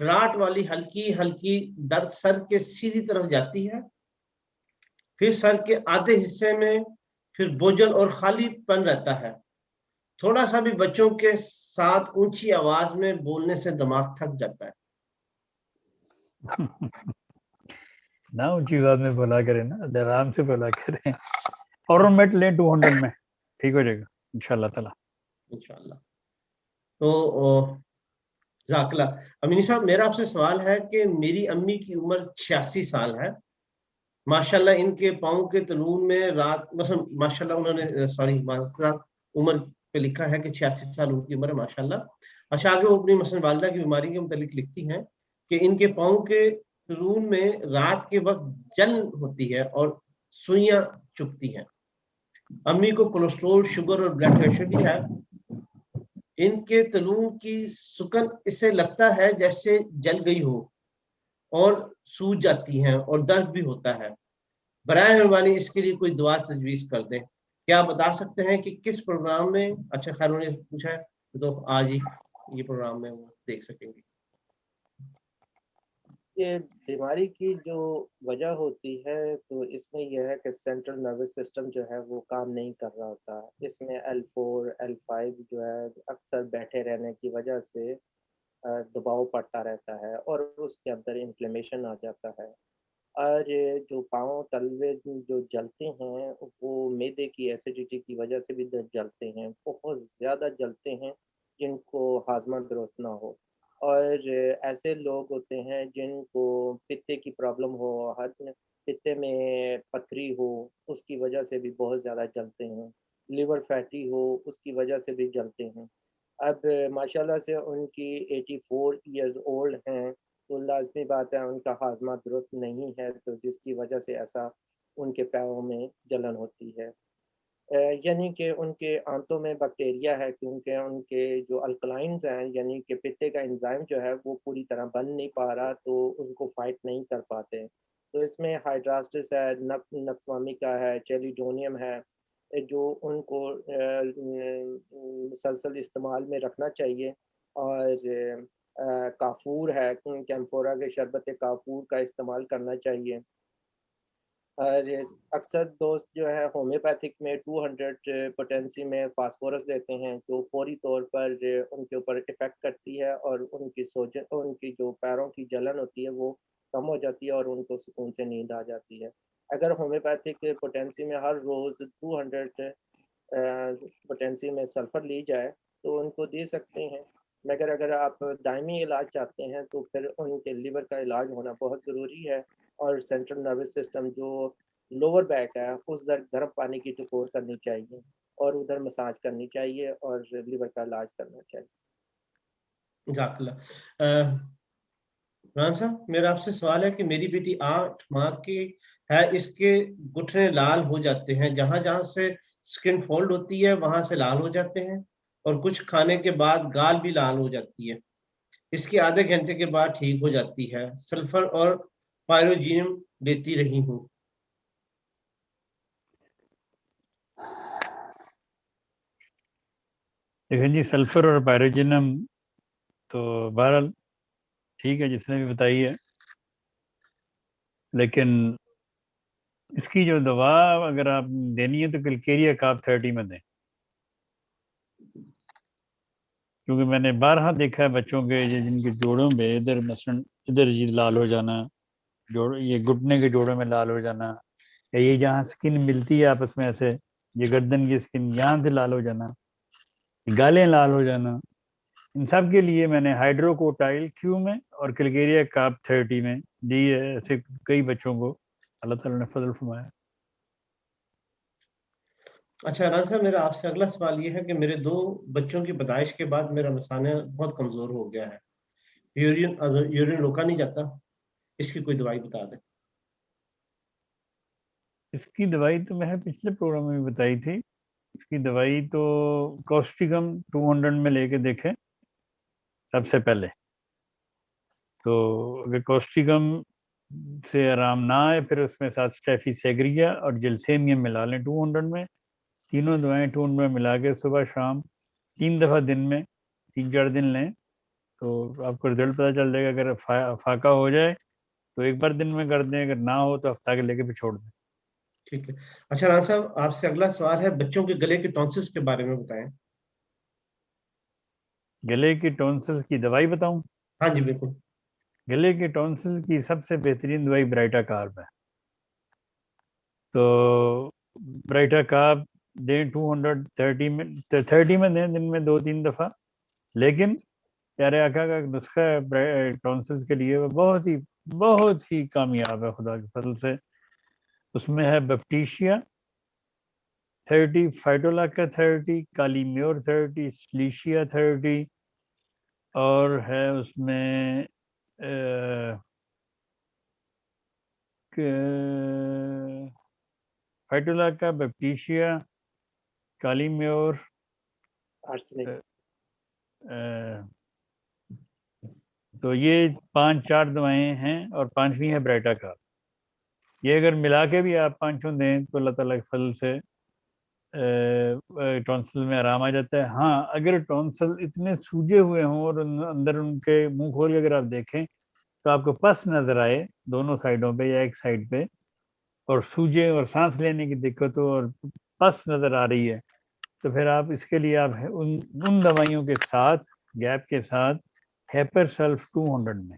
راٹ والی ہلکی ہلکی درد سر کے سیدھی طرف جاتی ہے، پھر سر کے آدھے حصے میں پھر بوجھل اور خالی پن رہتا ہے. تھوڑا سا بھی بچوں کے ساتھ اونچی آواز میں بولنے سے دماغ تھک جاتا ہے. نہ اونچی آواز میں بولا کریں نا، آرام سے بولا کریں. اور میٹ لیں 200 میں، ٹھیک ہو جائے گا انشاءاللہ تعالی. انشاءاللہ. تو جزاک اللہ. امینی صاحب میرا آپ سے سوال ہے کہ میری امی کی عمر 86 سال ہے. ماشاءاللہ ان کے پاؤں کے تلون میں رات مثلا ماشاءاللہ انہوں نے سوری عمر پہ لکھا ہے کہ 86 سال ان کی عمر ہے ماشاءاللہ. اچھا آگے وہ اپنی مثلا والدہ کی بیماری کے متعلق لکھتی ہیں کہ ان کے پاؤں کے تلون میں رات کے وقت جل ہوتی ہے اور سوئیاں چبھتی ہیں. امی کو کولیسٹرول، شوگر اور بلڈ پریشر بھی ہے. ان کے تلون کی سکن اسے لگتا ہے جیسے جل گئی ہو اور سوج جاتی ہیں اور درد بھی ہوتا ہے. برائے مہربانی اس کے لیے کوئی دعا تجویز کر دیں. کیا آپ بتا سکتے ہیں کہ کس پروگرام میں؟ اچھا خیر انہوں نے پوچھا ہے تو آج ہی یہ پروگرام میں وہ دیکھ سکیں گے. یہ بیماری کی جو وجہ ہوتی ہے تو اس میں یہ ہے کہ سینٹرل نروس سسٹم جو ہے وہ کام نہیں کر رہا ہوتا. اس میں L4 L5 جو ہے اکثر بیٹھے رہنے کی وجہ سے دباؤ پڑتا رہتا ہے اور اس کے اندر انفلیمیشن آ جاتا ہے. اور جو پاؤں تلوے جو جلتے ہیں وہ میدے کی ایسیڈیٹی کی وجہ سے بھی جلتے ہیں، بہت زیادہ جلتے ہیں جن کو ہاضمہ درست نہ ہو. اور ایسے لوگ ہوتے ہیں جن کو پتے کی پرابلم ہو، پتے میں پتھری ہو، اس کی وجہ سے بھی بہت زیادہ جلتے ہیں. لیور فیٹی ہو، اس کی وجہ سے بھی جلتے ہیں. اب ماشاءاللہ سے ان کی 84 ایئرز اولڈ ہیں تو لازمی بات ہے ان کا ہاضمہ درست نہیں ہے، تو جس کی وجہ سے ایسا ان کے پیروں میں جلن ہوتی ہے. یعنی کہ ان کے آنتوں میں بیکٹیریا ہے، کیونکہ ان کے جو الکلائنز ہیں یعنی کہ پتے کا انزائم جو ہے وہ پوری طرح بن نہیں پا رہا تو ان کو فائٹ نہیں کر پاتے. تو اس میں ہائیڈراسٹس ہے، نکسوامی کا ہے، چیلیڈونیم ہے، جو ان کو مسلسل استعمال میں رکھنا چاہیے. اور کافور ہے، کیمفورا کے شربت کافور کا استعمال کرنا چاہیے. اور اکثر دوست جو ہے ہومیوپیتھک میں 200 پوٹینسی میں فاسفورس دیتے ہیں جو فوری طور پر ان کے اوپر افیکٹ کرتی ہے اور ان کی جو پیروں کی جلن ہوتی ہے وہ کم ہو جاتی ہے اور ان کو سکون سے نیند آ جاتی ہے. اگر ہومیوپیتھک پوٹینسی میں ہر روز 200 پوٹینسی میں سلفر لی جائے تو ان کو دے سکتے ہیں. مگر اگر آپ دائمی علاج چاہتے ہیں تو پھر ان کے لیور کا علاج ہونا بہت ضروری ہے. اور سینٹرل نروس سسٹم جو لوور بیک ہے اس در گرم پانی کی ٹکور کرنی چاہیے اور ادھر مساج کرنی چاہیے اور لیور کا علاج کرنا چاہیے. جزاک اللہ. رانا صاحب میرا آپ سے سوال ہے کہ میری بیٹی 8 ماہ کی ہے، اس کے گھٹنے لال ہو جاتے ہیں، جہاں جہاں سے سکن فولڈ ہوتی ہے وہاں سے لال ہو جاتے ہیں اور کچھ کھانے کے بعد گال بھی لال ہو جاتی ہے. اس کی آدھے گھنٹے کے بعد ٹھیک ہو جاتی ہے. سلفر اور پائروجینم لیتی رہی ہوں. دیکھیں جی سلفر اور پائروجینم تو بہرحال ٹھیک ہے جس نے بھی بتائی ہے، لیکن اس کی جو دوا اگر آپ دینی ہے تو کلکیریا کاپ 30 میں دیں، کیونکہ میں نے بارہا دیکھا ہے بچوں کے جن کے جوڑوں میں ادھر مثلاً ادھر لال ہو جانا، یہ گھٹنے کے جوڑوں میں لال ہو جانا، یا یہ جہاں سکن ملتی ہے آپس میں ایسے، یہ گردن کی سکن یہاں سے لال ہو جانا، گالیں لال ہو جانا، ان سب کے لیے میں نے ہائیڈروکوٹائل کیو میں اور کلکیریا کاپ 30 میں دی ہے. ایسے کئی بچوں کو اللہ تعالیٰ نے فضل فرمایا. اچھا رانا صاحب میرا آپ سے اگلا سوال یہ ہے کہ میرے 2 بچوں کی پیدائش کے بعد میرا مثانہ بہت کمزور ہو گیا ہے، یورین روکا نہیں جاتا، اس کی کوئی دوائی بتا دیں. اس کی دوائی تو میں پچھلے پروگرام میں بھی بتائی تھی. اس کی دوائی تو کوسٹیگم 200 میں لے کے دیکھیں سب سے پہلے. تو اگر کوسٹیگم سے آرام نہ آئے پھر اس میں ساتھ اسٹیفی سیگریا اور جلسیمیم ملا لیں 200 میں. تینوں دوائیں 200 میں ملا کے صبح شام 3 دفعہ دن میں 3-4 دن لیں تو آپ کو رزلٹ پتہ چل جائے گا. اگر فاقہ ہو جائے تو ایک بار دن میں کر دیں, اگر نہ ہو تو ہفتہ کے لے کے پھر چھوڑ دیں. ٹھیک ہے. اچھا رانا صاحب آپ سے اگلا سوال ہے بچوں کے گلے کے ٹونسلز کے بارے میں بتائیں. گلے کی ٹونسلز کی دوائی بتاؤں؟ ہاں جی بالکل. گلے کے ٹونسلز کی سب سے بہترین دوائی برائٹا کارب ہے. تو برائٹا کارب دیں 230 میں 30 میں دیں دن میں 2-3 دفعہ. لیکن پیارے آقا کا ایک نسخہ ہے ٹونسلز کے لیے, وہ بہت ہی کامیاب ہے خدا کے فضل سے. اس میں ہے بیپٹیشیا 30, فائٹولاکا 30, کالی میور 30, سلیشیا 30, اور ہے اس میں فائٹولاکا, بیپٹیشیا, کالی میور, تو یہ 5-4 دوائیں ہیں, اور 5ویں ہے برائٹا کا. یہ اگر ملا کے بھی آپ 5 دیں تو اللہ تعالیٰ کے فضل سے ٹونسل میں آرام آ جاتا ہے. ہاں اگر ٹونسل اتنے سوجے ہوئے ہوں اور اندر ان کے منہ کھول کے اگر آپ دیکھیں تو آپ کو پس نظر آئے دونوں سائڈوں پہ یا ایک سائڈ پہ, اور سوجے اور سانس لینے کی دقت ہو اور پس نظر آ رہی ہے, تو پھر آپ اس کے لیے آپ ان دوائیوں کے ساتھ گیپ کے ساتھ ہیپر سلف 200 میں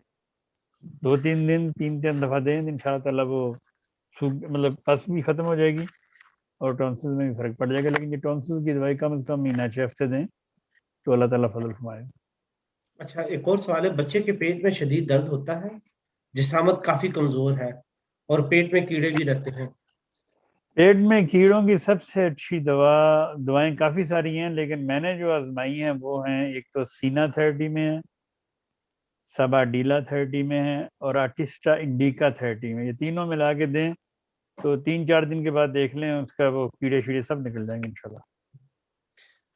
2-3 دن 3 دفعہ دیں, ان شاء اللہ تعالیٰ وہ مطلب پس بھی ختم ہو جائے گی اور ٹونسلز میں بھی فرق پڑ جائے گا. لیکن یہ ٹونسلز کی دوائی کم از کم مہینہ 6 ہفتے دیں تو اللہ تعالیٰ فضل فرمائے. اچھا ایک اور سوال ہے, بچے کے پیٹ میں شدید درد ہوتا ہے, جسامت کافی کمزور ہے اور پیٹ میں کیڑے بھی رہتے ہیں. پیٹ میں کیڑوں کی سب سے اچھی دوائیں کافی ساری ہیں, لیکن میں نے جو آزمائی ہیں وہ ہیں, ایک تو سینا 30 میں ہے, سباڈیلا 30 میں ہے, اور آرٹسٹا انڈیکا 30 میں. یہ تینوں ملا کے دیں تو 3-4 دن کے بعد دیکھ لیں اس کا وہ کیڑے شیڑے سب نکل جائیں گے انشاءاللہ.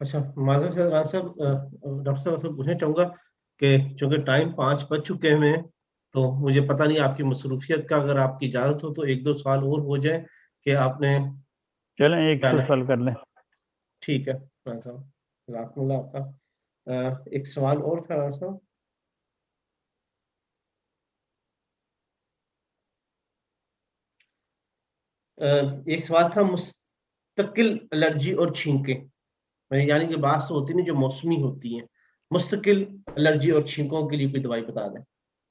اچھا معذرت سے رانا صاحب, ڈاکٹر صاحب سے پوچھنا چاہوں گا کہ چونکہ ٹائم 5 بج چکے ہیں تو مجھے پتہ نہیں آپ کی مصروفیت کا, اگر آپ کی اجازت ہو تو 1-2 سوال اور ہو جائیں کہ آپ نے. چلیں ایک سوال کر لیں. ٹھیک ہے رانا صاحب, جزاکم اللہ آپ کا. ایک سوال اور تھا رانا صاحب. ایک سوال تھا مستقل الرجی اور چھینکیں, یعنی کہ بعض تو ہوتی نہیں جو موسمی ہوتی ہیں, مستقل الرجی اور چھینکوں کے لیے کوئی دوائی بتا دیں.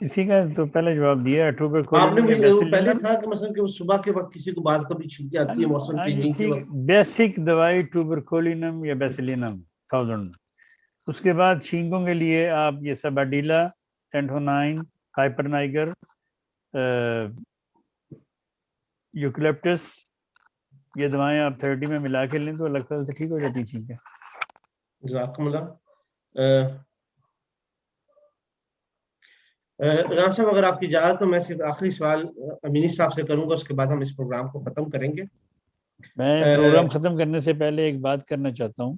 اسی کا تو پہلے جواب دیا ہے, آپ نے ٹوبرکولین یا مجھے پہلے بیسیلینم. تھا کہ مثلا کہ صبح کے وقت کسی کو بعض کبھی چھینکیں آتی ہے موسم ہاں جی چینجنگ کے ٹھیک, وقت. بیسک دوائی ٹوبرکولینم یا بیسیلینم 1000. اس کے بعد چھینکوں کے لیے آپ یہ سباڈیلا, سینٹونائن, ہائپر نائگر, یوکلپٹس, یہ دوائیں آپ 30 میں ملا کے لیں تو اللہ تعالیٰ سے ٹھیک ہو جاتی چھینکیں. جزاکم اللہ. رانا صاحب اگر آپ کی اجازت تو میں صرف آخری سوال امینی صاحب سے کروں گا, اس کے بعد ہم اس پروگرام کو ختم کریں گے. میں پروگرام ختم کرنے سے پہلے ایک بات کرنا چاہتا ہوں.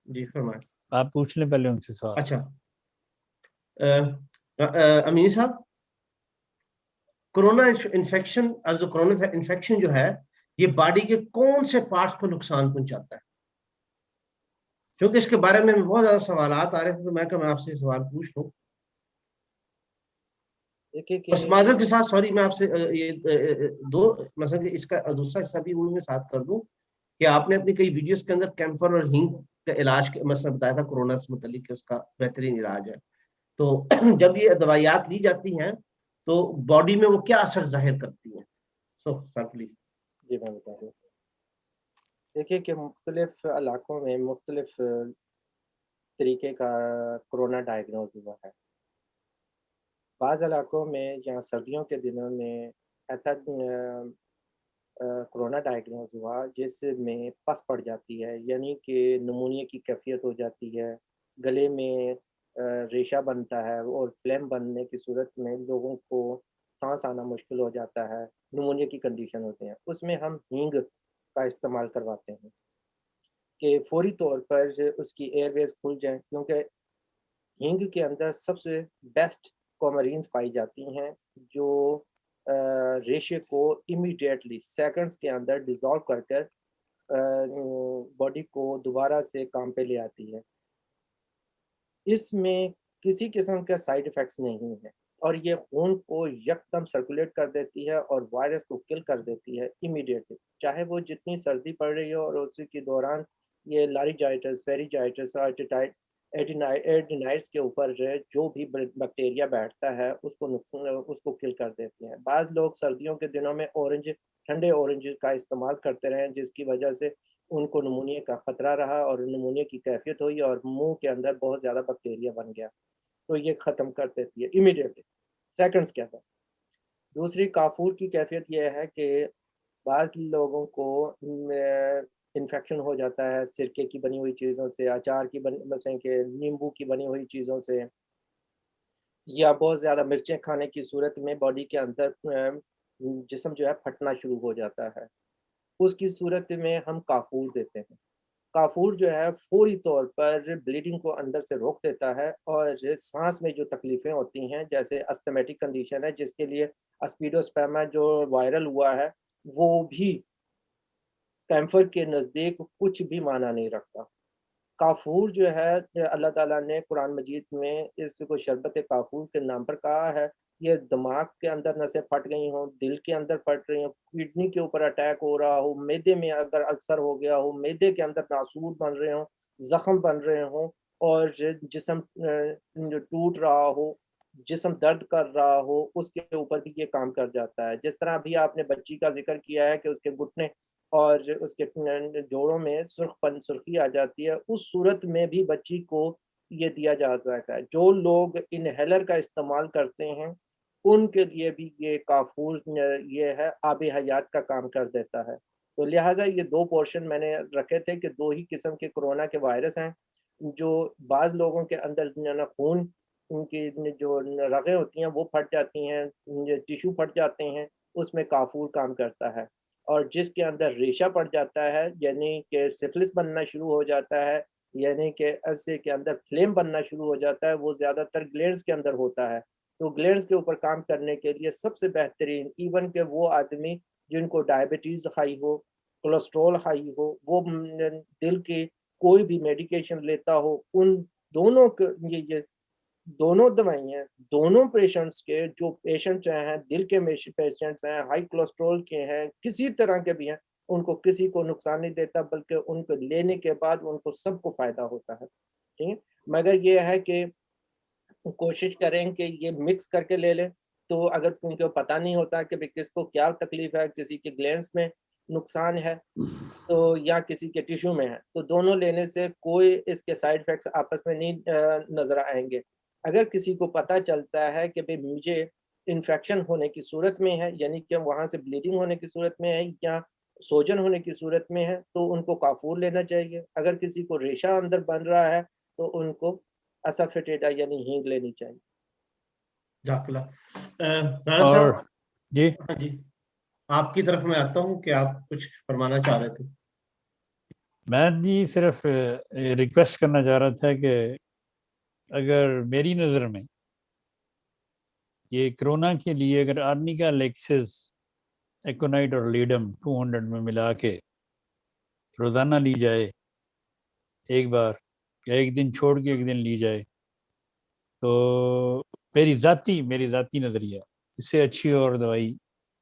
جی فرمائیں. آپ پوچھ لیں پہلے ان سے سوال. اچھا امینی صاحب, کرونا انفیکشن جو ہے یہ باڈی کے کون سے پارٹس کو نقصان پہنچاتا ہے؟ کیونکہ اس کے بارے میں بہت زیادہ سوالات آ رہے تھے, تو میں کہ میں آپ سے سوال پوچھ لوں. بس معذرت کے ساتھ سوری, میں آپ سے یہ دو مثلا اس کا دوسرا حصہ بھی میں ساتھ کر دوں کہ آپ نے اپنی کئی ویڈیوز کے اندر کیمفر اور ہینگ کا علاج مثلا بتایا تھا کورونا سے متعلق کہ اس کا بہترین علاج ہے. تو جب یہ دوائیات لی جاتی ہیں تو باڈی میں وہ کیا اثر ظاہر کرتی ہیں؟ سو سر پلیز. جی میں بتا دوں. دیکھیے کہ مختلف علاقوں میں مختلف طریقے کا کرونا ڈائگنوز ہوا ہے. بعض علاقوں میں یا سردیوں کے دنوں میں ایسا کرونا ڈائگنوز ہوا جس میں پس پڑ جاتی ہے, یعنی کہ نمونیا کی کیفیت ہو جاتی ہے, گلے میں ریشہ بنتا ہے اور فلیم بننے کی صورت میں لوگوں کو سانس آنا مشکل ہو جاتا ہے, نمونیا کی کنڈیشن ہوتے ہیں. اس میں ہم ہینگ کا استعمال کرواتے ہیں کہ فوری طور پر اس کی ایئر ویز کھل جائیں, کیونکہ ہینگ کے اندر سب سے بیسٹ کومرینز پائی جاتی ہیں جو ریشے کو امیڈیٹلی سیکنڈز کے اندر ڈیزالو کر کر باڈی کو دوبارہ سے کام پہ لے آتی ہے. اس میں کسی قسم کے سائیڈ ایفیکٹس نہیں ہیں، اور یہ خون کو یکدم سرکولیٹ کر دیتی ہے اور وائرس کو کل کر دیتی ہے امیڈیٹلی، چاہے وہ جتنی سردی پڑ رہی ہو، اور اسی کے دوران یہ لارینجائٹس، فیرینجائٹس، ایڈینائٹس کے اوپر جو بھی بیکٹیریا بیٹھتا ہے اس کو کل کر دیتے ہیں۔ بعض لوگ سردیوں کے دنوں میں ٹھنڈے اورنج کا استعمال کرتے رہے، جس کی وجہ سے ان کو نمونیا کا خطرہ رہا اور نمونیا کی کیفیت ہوئی اور منہ کے اندر بہت زیادہ بیکٹیریا بن گیا، تو یہ ختم کر دیتی ہے امیڈیٹلی، سیکنڈز کے اندر۔ دوسری کافور کی کیفیت یہ ہے کہ بعض لوگوں کو انفیکشن ہو جاتا ہے سرکے کی بنی ہوئی چیزوں سے، اچار کی مثلا کہ نیمبو کی بنی ہوئی چیزوں سے، یا بہت زیادہ مرچیں کھانے کی صورت میں باڈی کے اندر جسم جو ہے پھٹنا شروع ہو جاتا ہے۔ اس کی صورت میں ہم کافور دیتے ہیں۔ کافور جو ہے فوری طور پر بلیڈنگ کو اندر سے روک دیتا ہے، اور سانس میں جو تکلیفیں ہوتی ہیں جیسے استھمیٹک کنڈیشن ہے جس کے لیے اسپیڈوسپیما جو وائرل ہوا ہے وہ بھی کیمفر کے نزدیک کچھ بھی معنی نہیں رکھتا۔ کافور جو ہے اللہ تعالیٰ نے قرآن مجید میں اس کو شربت کافور کے نام پر کہا ہے۔ یہ دماغ کے اندر نسیں پھٹ گئی ہوں، دل کے اندر پھٹ رہی ہوں، کڈنی کے اوپر اٹیک ہو رہا ہو، معدے میں اگر السر ہو گیا ہو، معدے کے اندر ناسور بن رہے ہوں، زخم بن رہے ہوں، اور جسم ٹوٹ رہا ہو، جسم درد کر رہا ہو، اس کے اوپر بھی یہ کام کر جاتا ہے۔ جس طرح بھی آپ نے بچی کا ذکر کیا ہے کہ اس کے گھٹنے اور اس کے جوڑوں میں سرخی آ جاتی ہے، اس صورت میں بھی بچی کو یہ دیا جاتا ہے۔ جو لوگ انہیلر کا استعمال کرتے ہیں ان کے لیے بھی یہ کافور یہ ہے آب حیات کا کام کر دیتا ہے۔ تو لہٰذا یہ دو پورشن میں نے رکھے تھے کہ دو ہی قسم کے کرونا کے وائرس ہیں، جو بعض لوگوں کے اندر خون، ان کی جو رگیں ہوتی ہیں وہ پھٹ جاتی ہیں، ٹیشو پھٹ جاتے ہیں، اس میں کافور کام کرتا ہے۔ اور جس کے اندر ریشہ پڑ جاتا ہے، یعنی کہ سفلس بننا شروع ہو جاتا ہے، یعنی کہ ایسے کے اندر فلیم بننا شروع ہو جاتا ہے، وہ زیادہ تر گلینڈز کے اندر ہوتا ہے۔ تو گلینڈز کے اوپر کام کرنے کے لیے سب سے بہترین، ایون کہ وہ آدمی جن کو ڈائبٹیز ہائی ہو، کولیسٹرول ہائی ہو، وہ دل کی کوئی بھی میڈیکیشن لیتا ہو، ان دونوں یہ دونوں دوائیاں دونوں پیشنٹس کے، جو پیشنٹ ہیں دل کے پیشنٹس ہیں، ہائی کولیسٹرول کے ہیں، کسی طرح کے بھی ہیں، ان کو کسی کو نقصان نہیں دیتا، بلکہ ان کو لینے کے بعد ان کو سب کو فائدہ ہوتا ہے، ٹھیک ہے۔ مگر یہ ہے کہ کوشش کریں کہ یہ مکس کر کے لے لیں، تو اگر ان کو پتہ نہیں ہوتا کہ کس کو کیا تکلیف ہے، کسی کے گلینڈز میں نقصان ہے تو یا کسی کے ٹیشو میں ہے، تو دونوں لینے سے کوئی اس کے سائیڈ ایفیکٹس آپس میں نہیں نظر آئیں گے۔ اگر کسی کو پتہ چلتا ہے کہ مجھے انفیکشن ہونے کی صورت میں ہے، یعنی کہ وہاں سے بلیڈنگ ہونے کی صورت میں ہے یا سوجن ہونے کی صورت میں ہے، تو ان کو کافور لینا چاہیے۔ اگر کسی کو ریشہ اندر بن رہا ہے تو ان کو اسافیٹیڈا یعنی ہینگ لینی چاہیے۔ جزاک اللہ۔ رانا اور صاحب، جی ہاں جی، آپ کی طرف میں آتا ہوں کہ آپ کچھ فرمانا چاہ رہے تھے۔ میں جی صرف ریکویسٹ کرنا چاہ رہا تھا کہ اگر میری نظر میں یہ کرونا کے لیے اگر آرنیکا لیکسس، ایکونائٹ اور لیڈم 200 میں ملا کے روزانہ لی جائے ایک بار، یا ایک دن چھوڑ کے ایک دن لی جائے، تو میری ذاتی نظریہ اس سے اچھی اور دوائی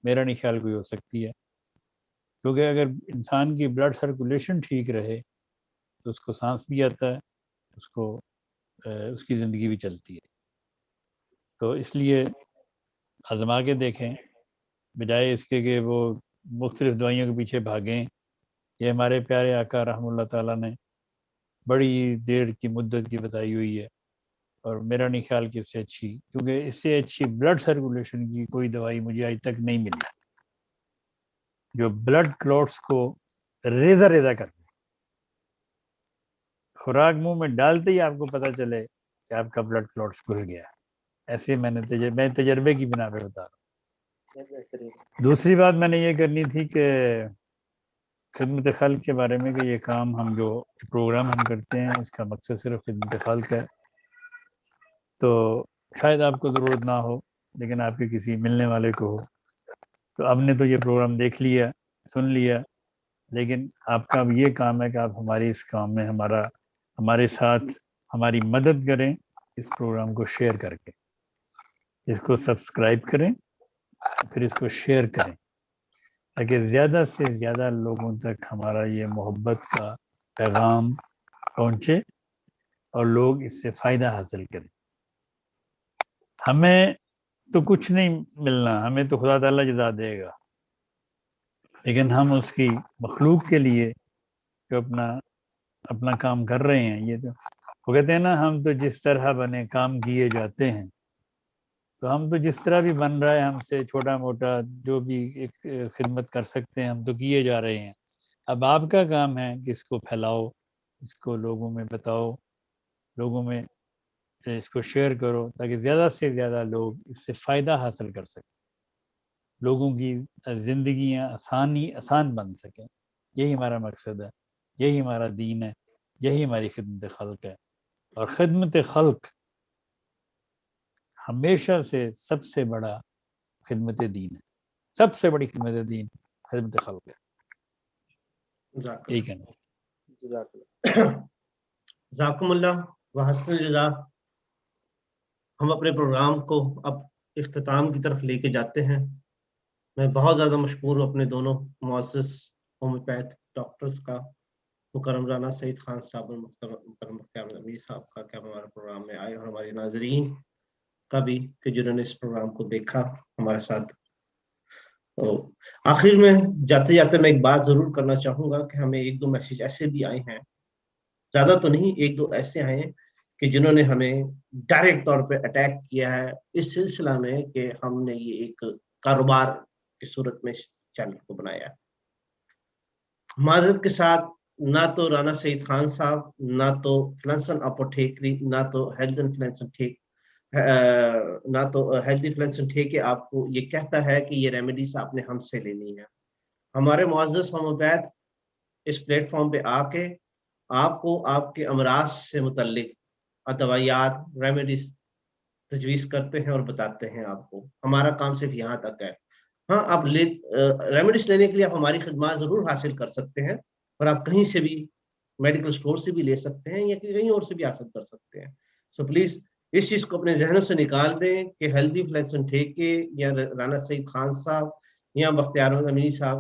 میرا نہیں خیال کوئی ہو سکتی ہے۔ کیونکہ اگر انسان کی بلڈ سرکولیشن ٹھیک رہے تو اس کو سانس بھی آتا ہے، اس کی زندگی بھی چلتی ہے۔ تو اس لیے آزما کے دیکھیں، بجائے اس کے کہ وہ مختلف دوائیوں کے پیچھے بھاگیں۔ یہ ہمارے پیارے آقا رحمہ اللہ تعالیٰ نے بڑی دیر کی مدت کی بتائی ہوئی ہے، اور میرا نہیں خیال کہ اس سے اچھی، کیونکہ اس سے اچھی بلڈ سرکولیشن کی کوئی دوائی مجھے آج تک نہیں ملی جو بلڈ کلوٹس کو ریزہ کر دے۔ خوراک منہ میں ڈالتے ہی آپ کو پتہ چلے کہ آپ کا بلڈ کلوٹس کھل گیا۔ ایسے میں تجربے کی بنا پہ بتا رہا ہوں۔ دوسری بات میں نے یہ کرنی تھی کہ خدمت خلق کے بارے میں، کہ یہ کام ہم جو پروگرام ہم کرتے ہیں اس کا مقصد صرف خدمت خلق ہے، تو شاید آپ کو ضرورت نہ ہو لیکن آپ کے کسی ملنے والے کو ہو، تو آپ نے تو یہ پروگرام دیکھ لیا، سن لیا، لیکن آپ کا اب یہ کام ہے کہ آپ ہماری اس کام میں ہمارے ساتھ ہماری مدد کریں، اس پروگرام کو شیئر کر کے، اس کو سبسکرائب کریں، پھر اس کو شیئر کریں تاکہ زیادہ سے زیادہ لوگوں تک ہمارا یہ محبت کا پیغام پہنچے اور لوگ اس سے فائدہ حاصل کریں۔ ہمیں تو کچھ نہیں ملنا، ہمیں تو خدا تعالیٰ جزا دے گا، لیکن ہم اس کی مخلوق کے لیے جو اپنا کام کر رہے ہیں، یہ تو وہ کہتے ہیں نا، ہم تو جس طرح بنے کام کیے جاتے ہیں، تو ہم تو جس طرح بھی بن رہا ہے ہم سے چھوٹا موٹا جو بھی ایک خدمت کر سکتے ہیں ہم تو کیے جا رہے ہیں۔ اب آپ کا کام ہے کہ اس کو پھیلاؤ، اس کو لوگوں میں بتاؤ، لوگوں میں اس کو شیئر کرو تاکہ زیادہ سے زیادہ لوگ اس سے فائدہ حاصل کر سکیں، لوگوں کی زندگیاں آسان بن سکیں۔ یہی ہمارا مقصد ہے، یہی ہمارا دین ہے، یہی ہماری خدمت خلق ہے۔ اور خدمت خلق ہمیشہ سے سب سے بڑا خدمت دین ہے، سب سے بڑی خدمت دین خدمت خلق ہے۔ یہی کہنا جزاکم اللہ و حسن الجزا۔ ہم اپنے پروگرام کو اب اختتام کی طرف لے کے جاتے ہیں۔ میں بہت زیادہ مشکور ہوں اپنے دونوں معزز ہومیوپیتھ ڈاکٹرز کا، مکرم رانا سعید خان صاحب اور مکرم بختیار امیر صاحب کا کہ ہمارے پروگرام میں آئے، اور ہمارے ناظرین کا بھی کہ جنہوں نے اس پروگرام کو دیکھا ہمارے ساتھ۔ آخر میں جاتے جاتے میں ایک بات ضرور کرنا چاہوں گا کہ ہمیں ایک دو میسیج ایسے بھی آئے ہیں، زیادہ تو نہیں، ایک دو ایسے آئے ہیں کہ جنہوں نے ہمیں ڈائریکٹ طور پہ اٹیک کیا ہے اس سلسلہ میں کہ ہم نے یہ ایک کاروبار کی صورت میں چینل کو بنایا ہے۔ معذرت کے ساتھ، نہ تو رانا سعید خان صاحب، نہ تو فلنسن اپوٹھیکری، نہ تو ہیلتھ انفلوئنسر ٹھیک نہ تو ہیلتھ انفلوئنسر ٹھیک آپ کو یہ کہتا ہے کہ یہ ریمیڈیز آپ نے ہم سے لینی ہے۔ ہمارے معزز ہومیوپیتھ اس پلیٹ فارم پہ آ کے آپ کو آپ کے امراض سے متعلق ادویات، ریمیڈیز تجویز کرتے ہیں اور بتاتے ہیں آپ کو۔ ہمارا کام صرف یہاں تک ہے۔ ہاں، آپ ریمیڈیز لینے کے لیے آپ ہماری خدمات ضرور حاصل کر سکتے ہیں، اور آپ کہیں سے بھی میڈیکل اسٹور سے بھی لے سکتے ہیں یا کہیں اور سے بھی حاصل کر سکتے ہیں۔ سو پلیز اس چیز کو اپنے ذہنوں سے نکال دیں کہ ہیلدی فلیکسن ٹھیکے یا رانا سعید خان صاحب یا بختیار امینی صاحب،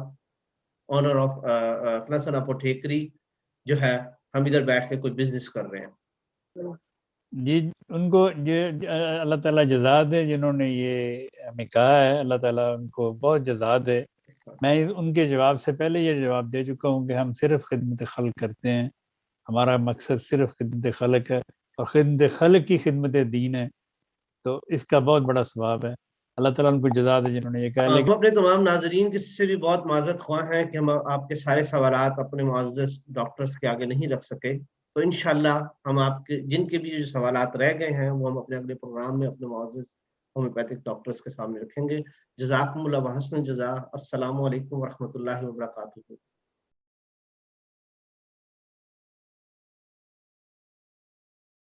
آنر آف فلیکسن اپوٹھیکری، جو ہے ہم ادھر بیٹھ کے کوئی بزنس کر رہے ہیں۔ جی، ان کو اللہ تعالیٰ جزا دے جنہوں نے یہ ہمیں کہا ہے، اللہ تعالیٰ ان کو بہت جزا دے۔ میں ان کے جواب سے پہلے یہ جواب دے چکا ہوں کہ ہم صرف خدمت خلق کرتے ہیں، ہمارا مقصد صرف خدمت خلق ہے، اور خدمت خلق کی خدمت دین ہے، تو اس کا بہت بڑا ثواب ہے۔ اللہ تعالیٰ ان کو جزا دے جنہوں نے یہ کہا۔ ہم اپنے تمام ناظرین کے سے بھی بہت معذرت خواہ ہیں کہ ہم آپ کے سارے سوالات اپنے معزز ڈاکٹرز کے آگے نہیں رکھ سکے، تو انشاءاللہ ہم آپ کے جن کے بھی جو سوالات رہ گئے ہیں وہ ہم اپنے اگلے پروگرام میں اپنے معزز ہومیوپیتھک ڈاکٹرز کے سامنے رکھیں گے۔ جزاکم اللہ و حسن الجزا۔ السلام علیکم ورحمۃ اللہ وبرکاتہ۔